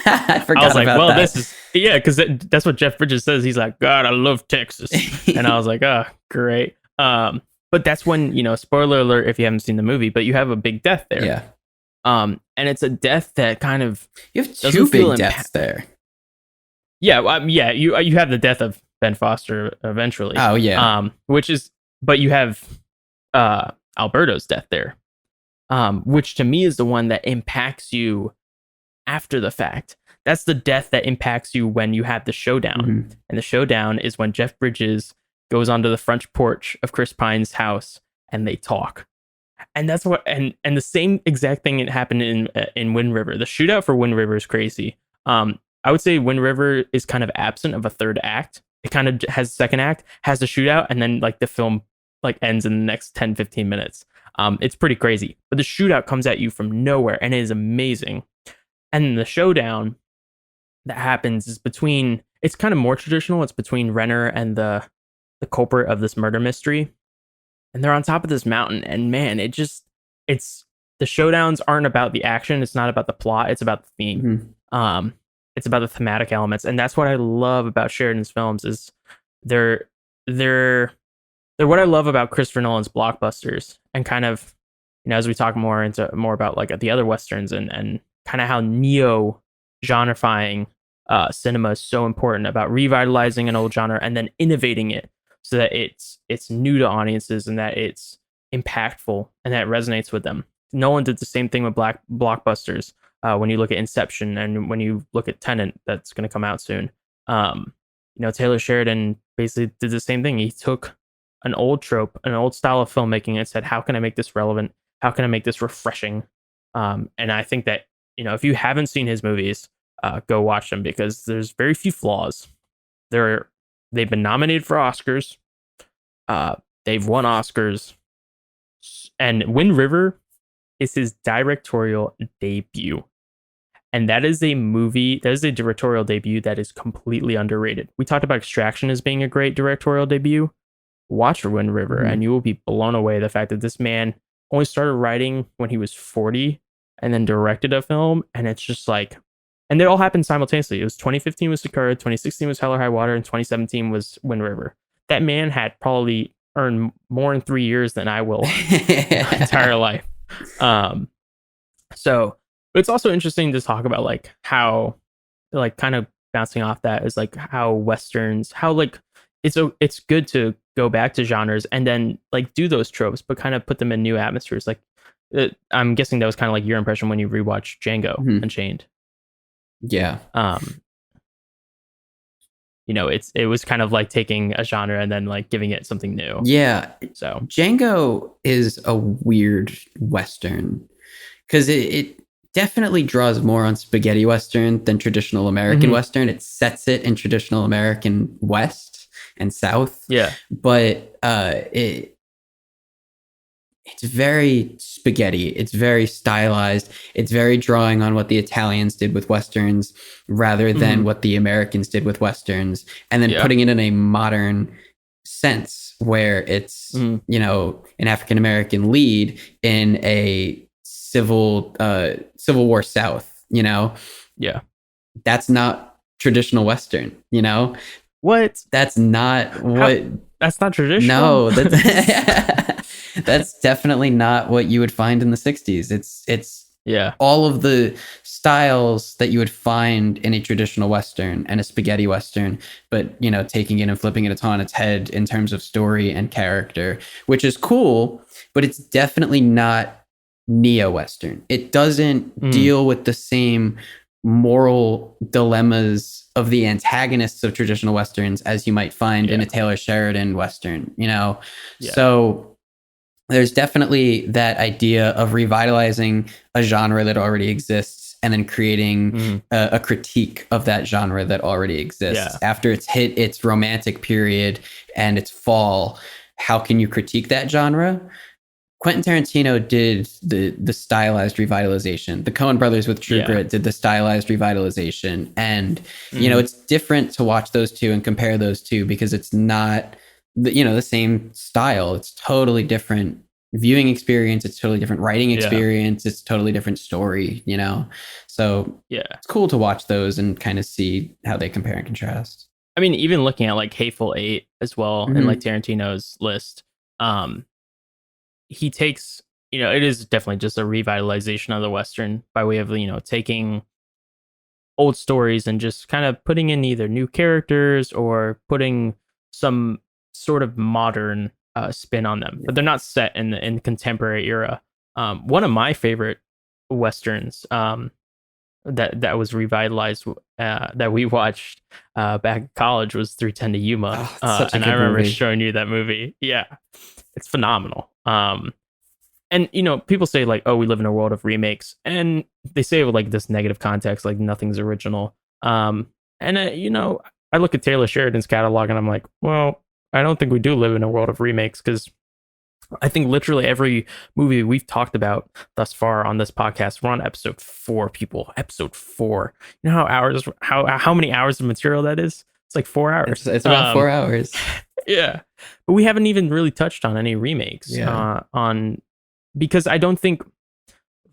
Speaker 2: I forgot
Speaker 1: I was like,
Speaker 2: about
Speaker 1: well,
Speaker 2: that.
Speaker 1: this is because that's what Jeff Bridges says. He's like, God, I love Texas, and I was like, oh, great. But that's when spoiler alert if you haven't seen the movie, but you have a big death there.
Speaker 2: Yeah.
Speaker 1: And it's a death that kind of
Speaker 2: You have two big deaths there.
Speaker 1: Yeah, you have the death of Ben Foster eventually.
Speaker 2: Oh yeah.
Speaker 1: But you have Alberto's death there, which to me is the one that impacts you after the fact. That's the death that impacts you when you have the showdown.
Speaker 2: Mm-hmm.
Speaker 1: And the showdown is when Jeff Bridges goes onto the front porch of Chris Pine's house and they talk. And that's what and the same exact thing that happened in Wind River. The shootout for Wind River is crazy. I would say Wind River is kind of absent of a third act. It kind of has a second act, has the shootout, and then like the film like ends in the next 10-15 minutes. It's pretty crazy. But the shootout comes at you from nowhere and it is amazing. And the showdown that happens is it's kind of more traditional. It's between Renner and the culprit of this murder mystery. And they're on top of this mountain. And man, it's the showdowns aren't about the action. It's not about the plot. It's about the theme.
Speaker 2: Mm-hmm.
Speaker 1: It's about the thematic elements. And that's what I love about Sheridan's films is they're what I love about Christopher Nolan's blockbusters, and kind of, as we talk more about like the other Westerns and kind of how neo-genrifying cinema is so important about revitalizing an old genre and then innovating it so that it's new to audiences and that it's impactful and that it resonates with them. Nolan did the same thing with blockbusters. When you look at Inception and when you look at Tenet, that's going to come out soon. Taylor Sheridan basically did the same thing. He took an old trope, an old style of filmmaking, and said, how can I make this relevant? How can I make this refreshing? And I think that, if you haven't seen his movies, go watch them because there's very few flaws. They've been nominated for Oscars. They've won Oscars. And Wind River is his directorial debut. And that is a directorial debut that is completely underrated. We talked about Extraction as being a great directorial debut. Watch Wind River, and you will be blown away. The fact that this man only started writing when he was 40 and then directed a film. And it's just like, and they all happened simultaneously. It was 2015 was Sakura, 2016 was Hell or High Water, and 2017 was Wind River. That man had probably earned more in 3 years than I will my entire life. So it's also interesting to talk about like how, like, kind of bouncing off that is like how Westerns, how like it's good to go back to genres and then like do those tropes, but kind of put them in new atmospheres. Like I'm guessing that was kind of like your impression when you rewatched Django Unchained.
Speaker 2: Yeah.
Speaker 1: It was kind of like taking a genre and then like giving it something new.
Speaker 2: Yeah.
Speaker 1: So
Speaker 2: Django is a weird Western because it definitely draws more on spaghetti Western than traditional American Western. It sets it in traditional American West and South.
Speaker 1: Yeah.
Speaker 2: But it's very spaghetti. It's very stylized. It's very drawing on what the Italians did with Westerns rather than what the Americans did with Westerns. And then putting it in a modern sense where it's, an African-American lead in a Civil War South,
Speaker 1: Yeah.
Speaker 2: That's not traditional Western,
Speaker 1: What?
Speaker 2: That's not what...
Speaker 1: That's not traditional?
Speaker 2: No, that's definitely not what you would find in the 60s. It's all of the styles that you would find in a traditional Western and a spaghetti Western, but, taking it and flipping it on its head in terms of story and character, which is cool, but it's definitely not neo-Western. It doesn't deal with the same moral dilemmas of the antagonists of traditional Westerns as you might find in a Taylor Sheridan Western, So there's definitely that idea of revitalizing a genre that already exists and then creating
Speaker 1: Mm-hmm.
Speaker 2: a critique of that genre that already exists.
Speaker 1: Yeah.
Speaker 2: After it's hit its romantic period and its fall, how can you critique that genre? Quentin Tarantino did the stylized revitalization. The Coen brothers with True
Speaker 1: Yeah.
Speaker 2: Grit did the stylized revitalization. And,
Speaker 1: Mm-hmm.
Speaker 2: it's different to watch those two and compare those two because it's not the same style. It's totally different viewing experience. It's totally different writing experience. It's totally different story, So
Speaker 1: Yeah.
Speaker 2: it's cool to watch those and kind of see how they compare and contrast.
Speaker 1: I mean, even looking at like Hateful Eight as well,
Speaker 2: Mhm.
Speaker 1: and like Tarantino's list, he takes, it is definitely just a revitalization of the Western by way of, taking old stories and just kind of putting in either new characters or putting some sort of modern spin on them, but they're not set in the contemporary era. One of my favorite Westerns that was revitalized that we watched back in college was 310 to Yuma.
Speaker 2: Oh, it's such a
Speaker 1: And
Speaker 2: good
Speaker 1: I remember
Speaker 2: movie.
Speaker 1: showing you that movie. Yeah, it's phenomenal. And people say like, oh, we live in a world of remakes, and they say it with like this negative context, like nothing's original. And I look at Taylor Sheridan's catalog and I'm like, well, I don't think we do live in a world of remakes, because I think literally every movie we've talked about thus far on this podcast, we're on episode 4, people. Episode 4. You know how many hours of material that is? It's like 4 hours.
Speaker 2: It's about 4 hours.
Speaker 1: Yeah. But we haven't even really touched on any remakes because I don't think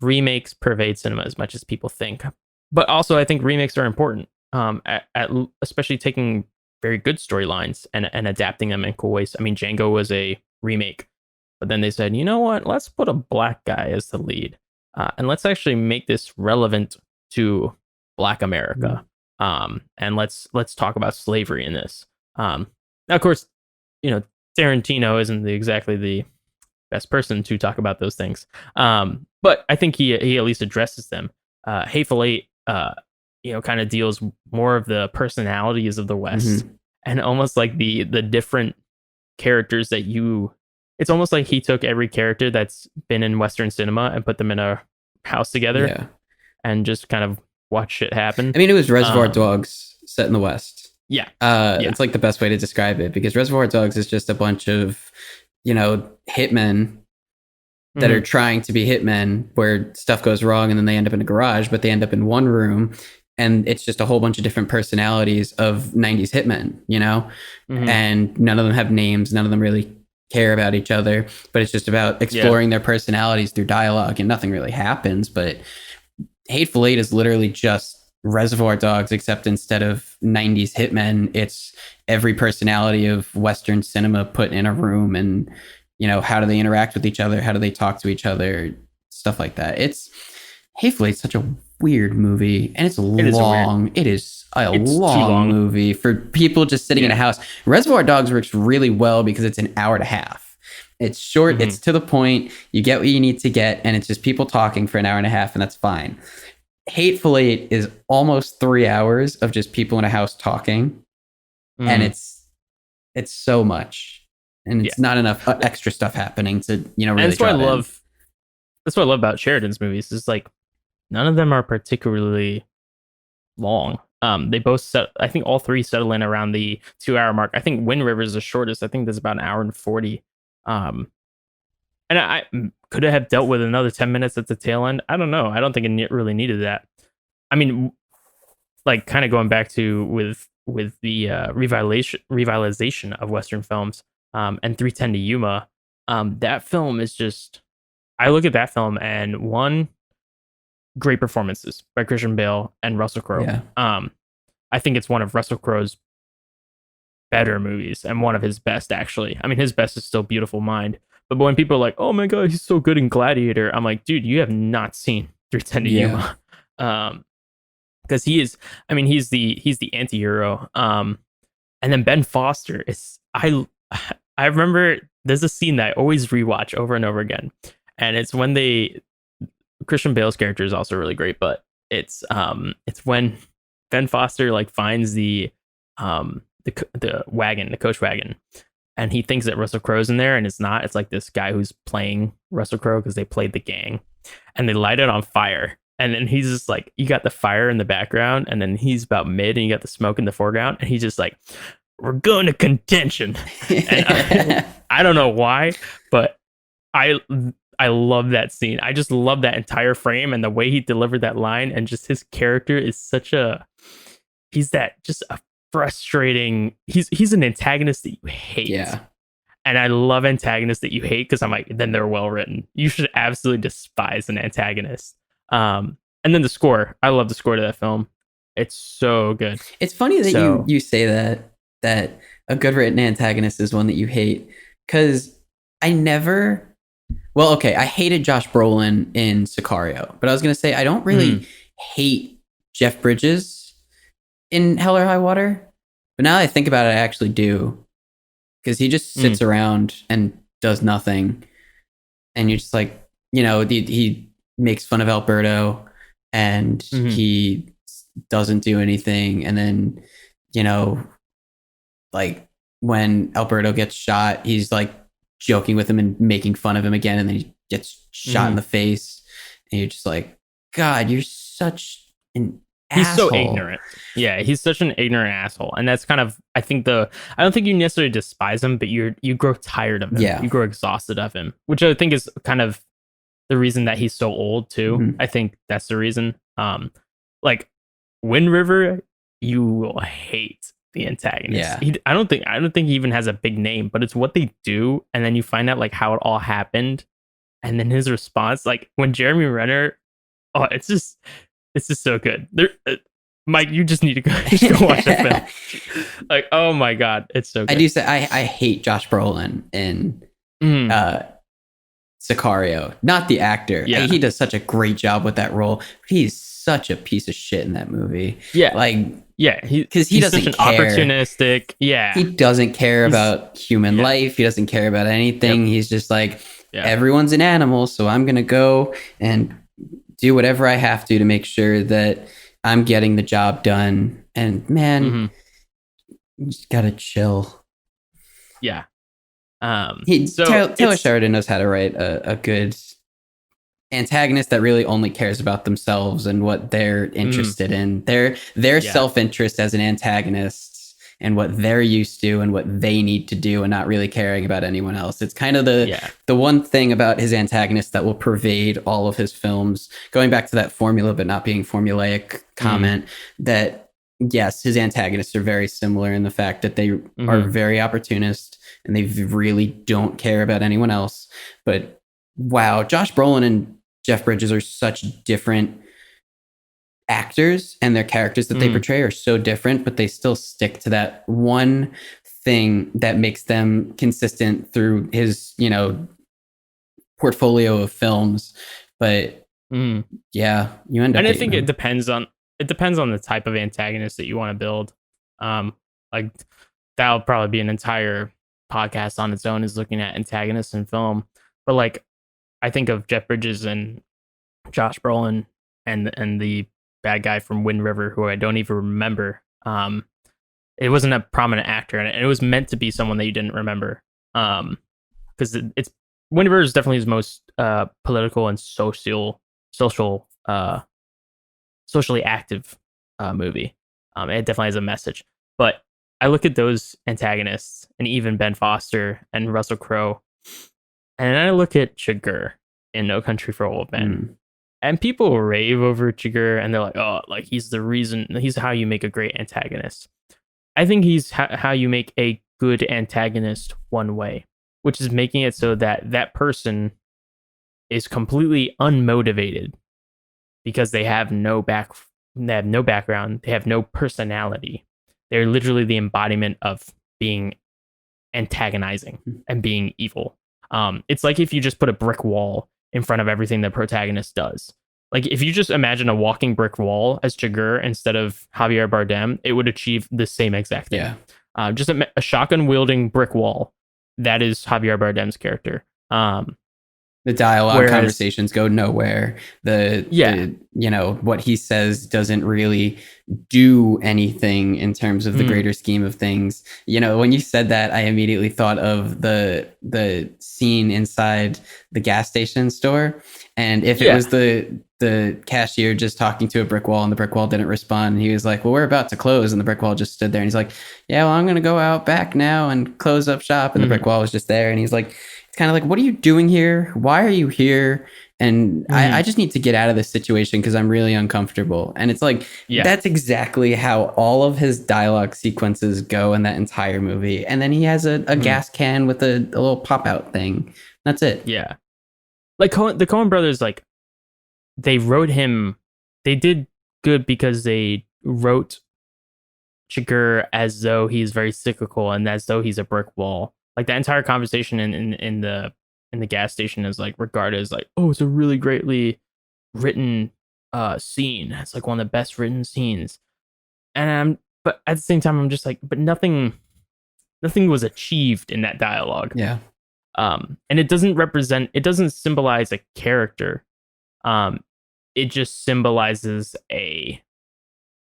Speaker 1: remakes pervade cinema as much as people think. But also I think remakes are important. Especially taking very good storylines and adapting them in cool ways. I mean, Django was a remake. But then they said, you know what? Let's put a black guy as the lead, and let's actually make this relevant to Black America. And let's talk about slavery in this. Now, of course, Tarantino isn't exactly the best person to talk about those things. But I think he at least addresses them. Hateful Eight, kind of deals more of the personalities of the West, and almost like the different characters that it's almost like he took every character that's been in Western cinema and put them in a house together and just kind of watch shit happen.
Speaker 2: I mean, it was Reservoir Dogs set in the West.
Speaker 1: Yeah.
Speaker 2: It's like the best way to describe it, because Reservoir Dogs is just a bunch of, hitmen that are trying to be hitmen, where stuff goes wrong and then they end up in a garage, but they end up in one room. And it's just a whole bunch of different personalities of 90s hitmen, and none of them have names. None of them really care about each other, but it's just about exploring their personalities through dialogue, and nothing really happens. But Hateful Eight is literally just Reservoir Dogs, except instead of 90s hitmen, it's every personality of Western cinema put in a room, and how do they interact with each other, how do they talk to each other, stuff like that. Hateful Eight's such a weird movie, and it's long. It's a long movie for people just sitting in a house. Reservoir Dogs works really well because it's an hour and a half. It's short, it's to the point, you get what you need to get, and it's just people talking for an hour and a half, and that's fine. Hateful Eight is almost 3 hours of just people in a house talking, and it's so much, and it's not enough extra stuff happening to really. And
Speaker 1: that's what I love. That's what I love about Sheridan's movies. Is like none of them are particularly long. They both I think all three settle in around the 2-hour mark. I think Wind River is the shortest. I think there's about an hour and 40. And I could have dealt with another 10 minutes at the tail end. I don't know. I don't think it really needed that. I mean, like kind of going back to with the revitalization of Western films, and 310 to Yuma. That film is just. I look at that film and one. Great performances by Christian Bale and Russell Crowe.
Speaker 2: Yeah.
Speaker 1: I think it's one of Russell Crowe's better movies and one of his best, actually. I mean, his best is still Beautiful Mind. But when people are like, oh my God, he's so good in Gladiator, I'm like, dude, you have not seen 310 to Yuma. Because he's the anti-hero. And then Ben Foster is, I remember there's a scene that I always rewatch over and over again. And it's when Christian Bale's character is also really great, but it's when Ben Foster like finds the wagon, the coach wagon, and he thinks that Russell Crowe's in there, and it's not. It's like this guy who's playing Russell Crowe because they played the gang, and they light it on fire. And then he's just like, you got the fire in the background, and then he's about mid, and you got the smoke in the foreground, and he's just like, we're going to contention. And I don't know why, but I I love that scene. I just love that entire frame and the way he delivered that line, and just his character is such a he's that just a frustrating he's an antagonist that you hate.
Speaker 2: Yeah.
Speaker 1: And I love antagonists that you hate because I'm like, then they're well written. You should absolutely despise an antagonist. And then the score. I love the score to that film. It's so good.
Speaker 2: It's funny that you say that a good written antagonist is one that you hate, because I never. Well, okay, I hated Josh Brolin in Sicario, but I was gonna say I don't really hate Jeff Bridges in Hell or High Water. But now that I think about it, I actually do, because he just sits around and does nothing, and you're just like, he makes fun of Alberto, and he doesn't do anything, and then like when Alberto gets shot, he's like joking with him and making fun of him again, and then he gets shot in the face, and you're just like, God, you're such an
Speaker 1: he's
Speaker 2: asshole.
Speaker 1: So ignorant. Yeah, he's such an ignorant asshole, and that's kind of, I think I don't think you necessarily despise him, but you grow tired of him.
Speaker 2: Yeah.
Speaker 1: You grow exhausted of him, which I think is kind of the reason that he's so old too. I think that's the reason. Like Wind River, you will hate the antagonist.
Speaker 2: Yeah.
Speaker 1: I don't think he even has a big name, but it's what they do, and then you find out like how it all happened, and then his response, like when Jeremy Renner, oh, it's just so good. Mike, you just need to go watch the film. Like, oh my God, it's so good.
Speaker 2: I do say I hate Josh Brolin in Sicario, not the actor.
Speaker 1: Yeah.
Speaker 2: He does such a great job with that role. He's such a piece of shit in that movie.
Speaker 1: Yeah.
Speaker 2: Like,
Speaker 1: yeah,
Speaker 2: because he doesn't
Speaker 1: such an
Speaker 2: care.
Speaker 1: Opportunistic. Yeah.
Speaker 2: He doesn't care about human life. He doesn't care about anything. He's just like, everyone's an animal, so I'm going to go and do whatever I have to make sure that I'm getting the job done. And man, you just gotta chill.
Speaker 1: Yeah.
Speaker 2: Taylor Sheridan knows how to write a good antagonist that really only cares about themselves and what they're interested in. Their self-interest as an antagonist and what they're used to and what they need to do, and not really caring about anyone else. It's kind of the one thing about his antagonist that will pervade all of his films, going back to that formula but not being formulaic comment, that yes, his antagonists are very similar in the fact that they are very opportunist and they really don't care about anyone else. But wow, Josh Brolin and Jeff Bridges are such different actors, and their characters that they portray are so different, but they still stick to that one thing that makes them consistent through his, portfolio of films. But yeah, you end up.
Speaker 1: And I think it depends on the type of antagonist that you want to build. Like that'll probably be an entire podcast on its own, is looking at antagonists in film. But like, I think of Jeff Bridges and Josh Brolin and the bad guy from Wind River, who I don't even remember. It wasn't a prominent actor, and it was meant to be someone that you didn't remember. Because it's Wind River is definitely his most political and socially active movie. It definitely has a message. But I look at those antagonists, and even Ben Foster and Russell Crowe, and then I look at Chigurh in No Country for Old Men. And people rave over Chigurh, and they're like, oh, like he's the reason, he's how you make a great antagonist. I think he's how you make a good antagonist one way, which is making it so that that person is completely unmotivated because they have no background, they have no personality. They're literally the embodiment of being antagonizing and being evil. It's like if you just put a brick wall in front of everything the protagonist does. Like if you just imagine a walking brick wall as Chigurh instead of Javier Bardem, it would achieve the same exact thing.
Speaker 2: Yeah.
Speaker 1: Just a shotgun wielding brick wall. That is Javier Bardem's character.
Speaker 2: The dialogue conversations go nowhere. What he says doesn't really do anything in terms of the greater scheme of things. When you said that, I immediately thought of the scene inside the gas station store. And if it was the the cashier just talking to a brick wall, and the brick wall didn't respond. And he was like, well, we're about to close. And the brick wall just stood there. And he's like, yeah, well, I'm going to go out back now and close up shop. And the brick wall was just there. And he's like, it's kind of like, what are you doing here? Why are you here? And I just need to get out of this situation because I'm really uncomfortable. And it's like, that's exactly how all of his dialogue sequences go in that entire movie. And then he has a gas can with a little pop out thing. That's it.
Speaker 1: Yeah. Like the Coen brothers, like, they wrote him, they did good because they wrote Chigurh as though he's very cyclical and as though he's a brick wall. Like the entire conversation in the gas station is like regarded as like, oh, it's a really greatly written scene. It's like one of the best written scenes. But at the same time, I'm just like, but nothing was achieved in that dialogue.
Speaker 2: Yeah.
Speaker 1: And it doesn't symbolize a character. It just symbolizes an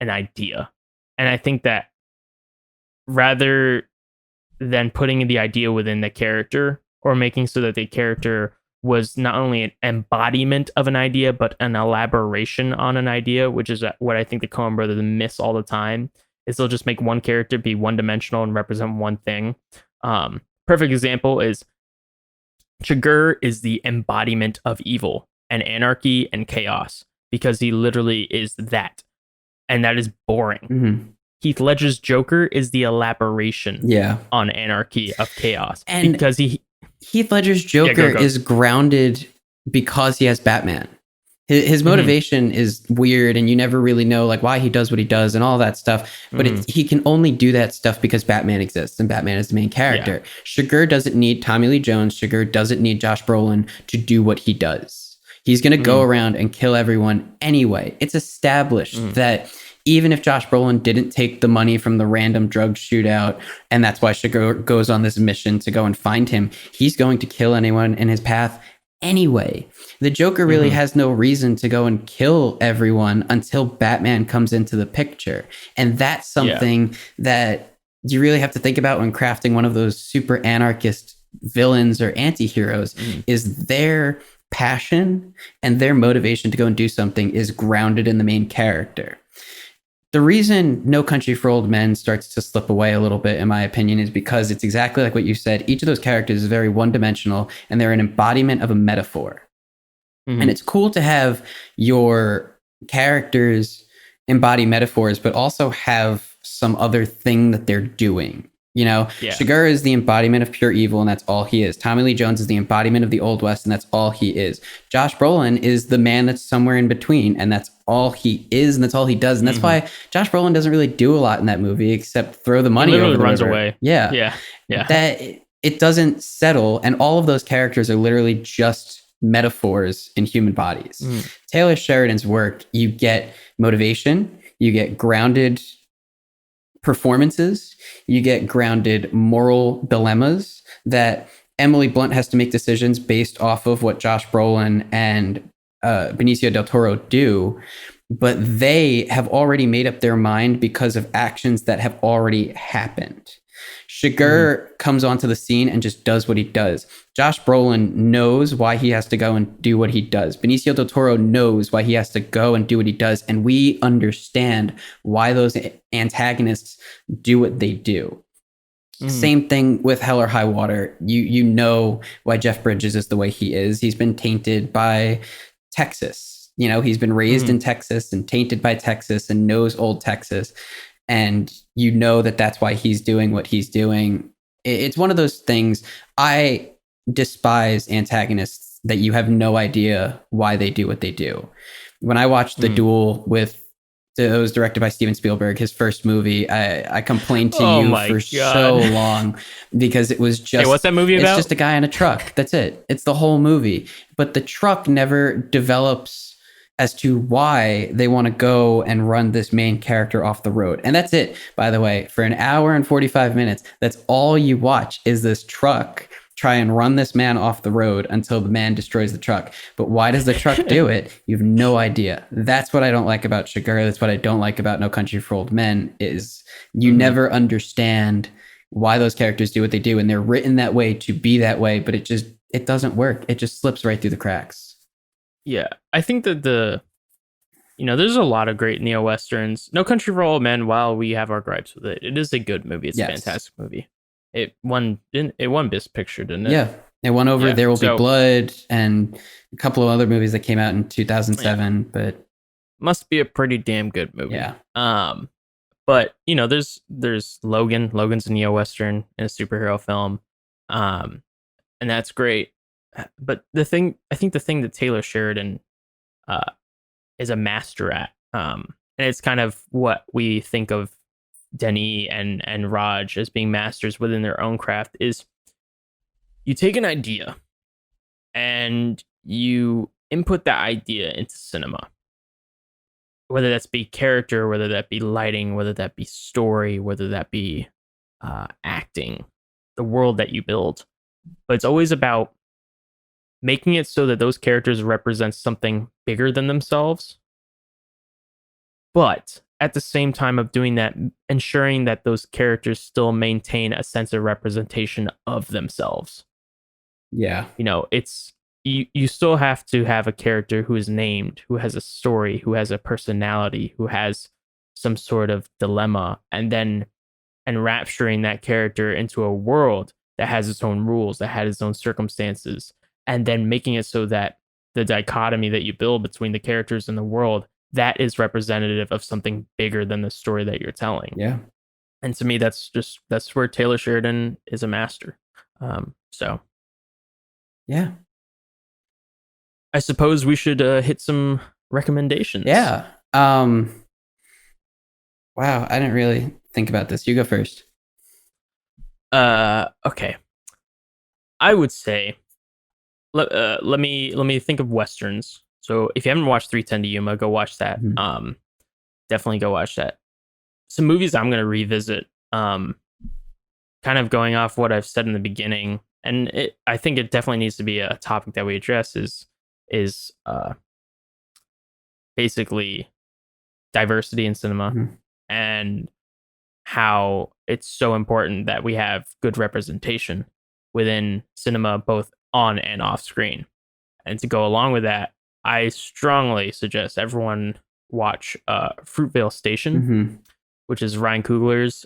Speaker 1: idea. And I think that rather than putting the idea within the character or making so that the character was not only an embodiment of an idea, but an elaboration on an idea, which is what I think the Coen brothers miss all the time, is they'll just make one character be one dimensional and represent one thing. Perfect example is Chigurh is the embodiment of evil and anarchy and chaos because he literally is that. And that is boring.
Speaker 2: Mm-hmm.
Speaker 1: Heath Ledger's Joker is the elaboration on anarchy of chaos.
Speaker 2: And
Speaker 1: because
Speaker 2: Heath Ledger's Joker is grounded because he has Batman. His motivation is weird, and you never really know like why he does what he does and all that stuff. But he can only do that stuff because Batman exists, and Batman is the main character. Yeah. Chigurh doesn't need Tommy Lee Jones. Chigurh doesn't need Josh Brolin to do what he does. He's going to go around and kill everyone anyway. It's established that even if Josh Brolin didn't take the money from the random drug shootout, and that's why Chigurh goes on this mission to go and find him, he's going to kill anyone in his path anyway. The Joker really has no reason to go and kill everyone until Batman comes into the picture. And that's something that you really have to think about when crafting one of those super anarchist villains or anti-heroes is their passion and their motivation to go and do something is grounded in the main character. The reason No Country for Old Men starts to slip away a little bit, in my opinion, is because it's exactly like what you said. Each of those characters is very one-dimensional, and they're an embodiment of a metaphor. And it's cool to have your characters embody metaphors, but also have some other thing that they're doing. You know, Chigurh is the embodiment of pure evil, and that's all he is. Tommy Lee Jones is the embodiment of the Old West, and that's all he is. Josh Brolin is the man that's somewhere in between, and that's all he is, and that's all he does. And that's why Josh Brolin doesn't really do a lot in that movie except throw the money over the
Speaker 1: runs
Speaker 2: river.
Speaker 1: Away.
Speaker 2: Yeah. That it doesn't settle, and all of those characters are literally just metaphors in human bodies. Taylor Sheridan's work, you get motivation, you get grounded performances, you get grounded moral dilemmas that Emily Blunt has to make decisions based off of what Josh Brolin and Benicio del Toro do, but they have already made up their mind because of actions that have already happened. Chigurh comes onto the scene and just does what he does. Josh Brolin knows why he has to go and do what he does. Benicio del Toro knows why he has to go and do what he does. And we understand why those antagonists do what they do. Same thing with Hell or High Water. You know why Jeff Bridges is the way he is. He's been tainted by Texas. You know, he's been raised in Texas and tainted by Texas and knows old Texas. And you know that that's why he's doing what he's doing. It's one of those things. I despise antagonists that you have no idea why they do what they do. When I watched The Duel it was directed by Steven Spielberg, his first movie, I complained to you for so long because it was just...
Speaker 1: Hey, what's that movie about?
Speaker 2: It's just a guy in a truck. That's it. It's the whole movie. But the truck never develops as to why they want to go and run this main character off the road. And that's it, by the way. For an hour and 45 minutes, that's all you watch is this truck try and run this man off the road until the man destroys the truck. But why does the truck do it? You have no idea. That's what I don't like about Chigurh. That's what I don't like about No Country for Old Men is you never understand why those characters do what they do. And they're written that way to be that way, but it doesn't work. It just slips right through the cracks.
Speaker 1: Yeah, I think that there's a lot of great neo westerns. No Country for Old Men. While we have our gripes with it, it is a good movie. It's a
Speaker 2: Yes.
Speaker 1: fantastic movie. It won Best Picture, didn't it?
Speaker 2: Yeah. It won over
Speaker 1: Yeah.
Speaker 2: There Will Be
Speaker 1: So
Speaker 2: Blood and a couple of other movies that came out in
Speaker 1: yeah,
Speaker 2: 2007. But
Speaker 1: must be a pretty damn good movie.
Speaker 2: yeah.
Speaker 1: But there's Logan. Logan's a neo western in a superhero film, um, and that's great. But the thing that Taylor Sheridan uh, is a master at, and it's kind of what we think of Denis and Raj as being masters within their own craft, is you take an idea and you input that idea into cinema, whether that's be character, whether that be lighting, whether that be story, whether that be acting, the world that you build. But it's always about making it so that those characters represent something bigger than themselves. But at the same time of doing that, ensuring that those characters still maintain a sense of representation of themselves.
Speaker 2: Yeah.
Speaker 1: It's you still have to have a character who is named, who has a story, who has a personality, who has some sort of dilemma, and then enrapturing that character into a world that has its own rules, that has its own circumstances, and then making it so that the dichotomy that you build between the characters and the world, that is representative of something bigger than the story that you're telling.
Speaker 2: Yeah.
Speaker 1: And to me, that's where Taylor Sheridan is a master. So
Speaker 2: Yeah.
Speaker 1: I suppose we should hit some recommendations.
Speaker 2: Yeah. Wow, I didn't really think about this. You go first.
Speaker 1: Okay. I would say let me think of westerns. So if you haven't watched 310 to Yuma, go watch that.
Speaker 2: Mm-hmm.
Speaker 1: Definitely go watch that. Some movies I'm going to revisit. Kind of going off what I've said in the beginning, and I think it definitely needs to be a topic that we address is basically diversity in cinema,
Speaker 2: Mm-hmm.
Speaker 1: and how it's so important that we have good representation within cinema, both on and off screen. And to go along with that, I strongly suggest everyone watch Fruitvale Station,
Speaker 2: Mm-hmm.
Speaker 1: which is Ryan Coogler's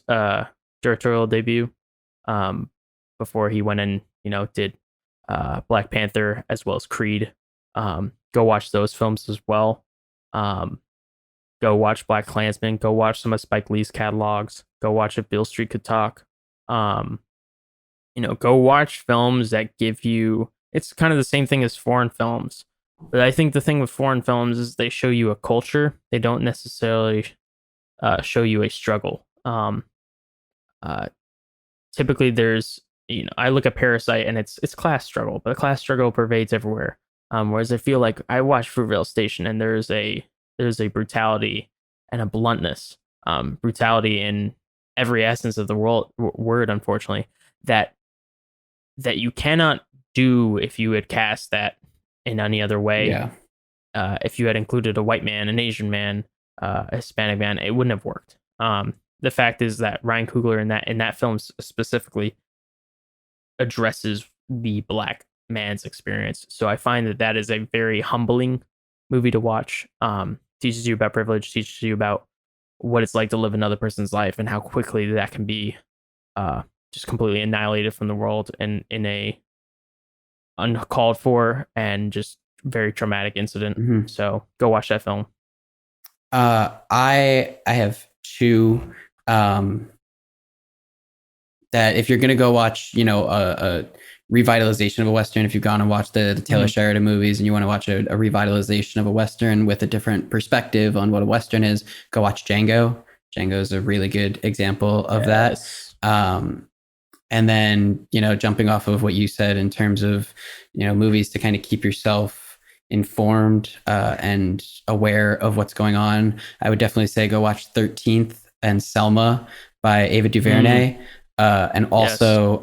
Speaker 1: directorial debut, um, before he went and did Black Panther as well as Creed. Go watch those films as well. Go watch Black Klansman. Go watch some of Spike Lee's catalogs. Go watch If Beale Street Could Talk. Go watch films that give you. It's kind of the same thing as foreign films, but I think the thing with foreign films is they show you a culture. They don't necessarily show you a struggle. Typically, there's I look at Parasite and it's class struggle, but the class struggle pervades everywhere. Whereas I feel like I watch Fruitvale Station and there's a brutality and a bluntness, brutality in every essence of the word, unfortunately, that you cannot do if you had cast that in any other way.
Speaker 2: Yeah.
Speaker 1: If you had included a white man, an Asian man, a Hispanic man, it wouldn't have worked. The fact is that Ryan Coogler in that film specifically addresses the black man's experience. So I find that is a very humbling movie to watch. Teaches you about privilege, teaches you about what it's like to live another person's life and how quickly that can be just completely annihilated from the world and in a uncalled for and just very traumatic incident.
Speaker 2: Mm-hmm.
Speaker 1: So go watch that film.
Speaker 2: I have two that if you're gonna go watch, a revitalization of a Western, if you've gone and watched the Taylor Sheridan movies and you want to watch a revitalization of a Western with a different perspective on what a Western is, go watch Django. Django is a really good example of that. And then, jumping off of what you said in terms of, movies to kind of keep yourself informed and aware of what's going on, I would definitely say go watch 13th and Selma by Ava DuVernay. And also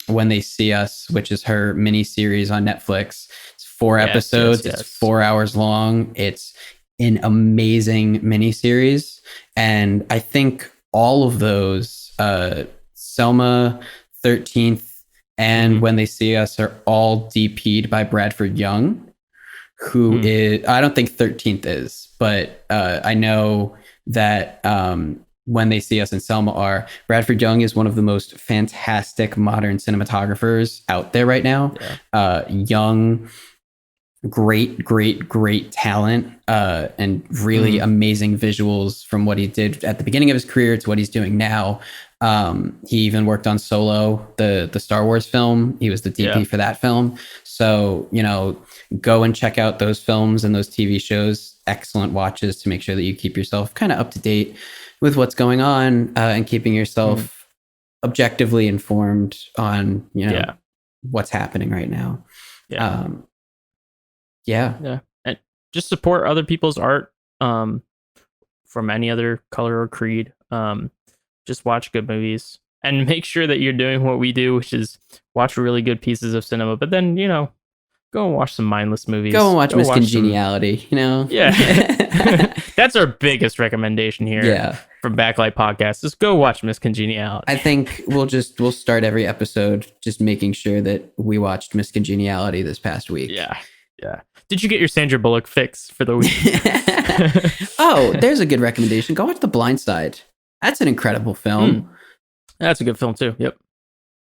Speaker 2: When They See Us, which is her mini series on Netflix. It's 4 episodes. It's 4 hours long. It's an amazing mini series. And I think all of those, Selma, 13th, and When They See Us are all DP'd by Bradford Young. who is, I don't think 13th is, but I know that When They See Us in Selma are. Bradford Young is one of the most fantastic modern cinematographers out there right now. Young, great talent, and really amazing visuals from what he did at the beginning of his career to what he's doing now. He even worked on Solo, the Star Wars film. He was the DP for that film. So, go and check out those films and those TV shows. Excellent watches to make sure that you keep yourself kind of up to date with what's going on, and keeping yourself objectively informed on, what's happening right now.
Speaker 1: Yeah. And just support other people's art, from any other color or creed. Just watch good movies and make sure that you're doing what we do, which is watch really good pieces of cinema, but then, go and watch some mindless movies.
Speaker 2: Go and watch Miss Congeniality,
Speaker 1: Yeah. That's our biggest recommendation here.
Speaker 2: Yeah.
Speaker 1: From Backlight Podcast. Just go watch Miss Congeniality.
Speaker 2: I think we'll start every episode just making sure that we watched Miss Congeniality this past week.
Speaker 1: Yeah. Did you get your Sandra Bullock fix for the week?
Speaker 2: Oh, there's a good recommendation. Go watch The Blind Side. That's an incredible film.
Speaker 1: That's a good film too. Yep.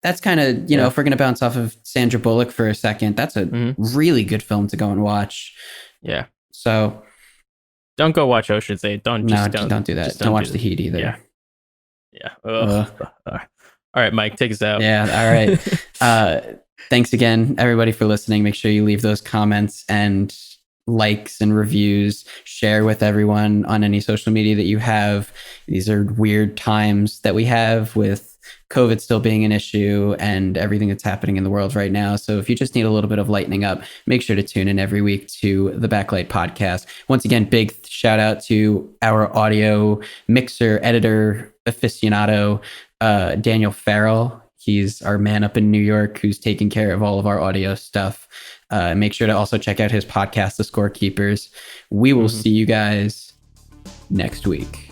Speaker 2: That's kind of, if we're going to bounce off of Sandra Bullock for a second, that's a really good film to go and watch.
Speaker 1: Yeah.
Speaker 2: So
Speaker 1: don't go watch Ocean's 8. Don't do that.
Speaker 2: Don't watch The Heat either.
Speaker 1: Yeah. All right, Mike, take us out.
Speaker 2: Yeah. All right. Thanks again, everybody, for listening. Make sure you leave those comments and likes and reviews. Share with everyone on any social media that you have. These are weird times that we have with COVID still being an issue and everything that's happening in the world right now. So if you just need a little bit of lightening up, make sure to tune in every week to the Backlight Podcast. Once again, big shout out to our audio mixer, editor, aficionado, Daniel Farrell. He's our man up in New York who's taking care of all of our audio stuff. Make sure to also check out his podcast, The Scorekeepers. We will see you guys next week.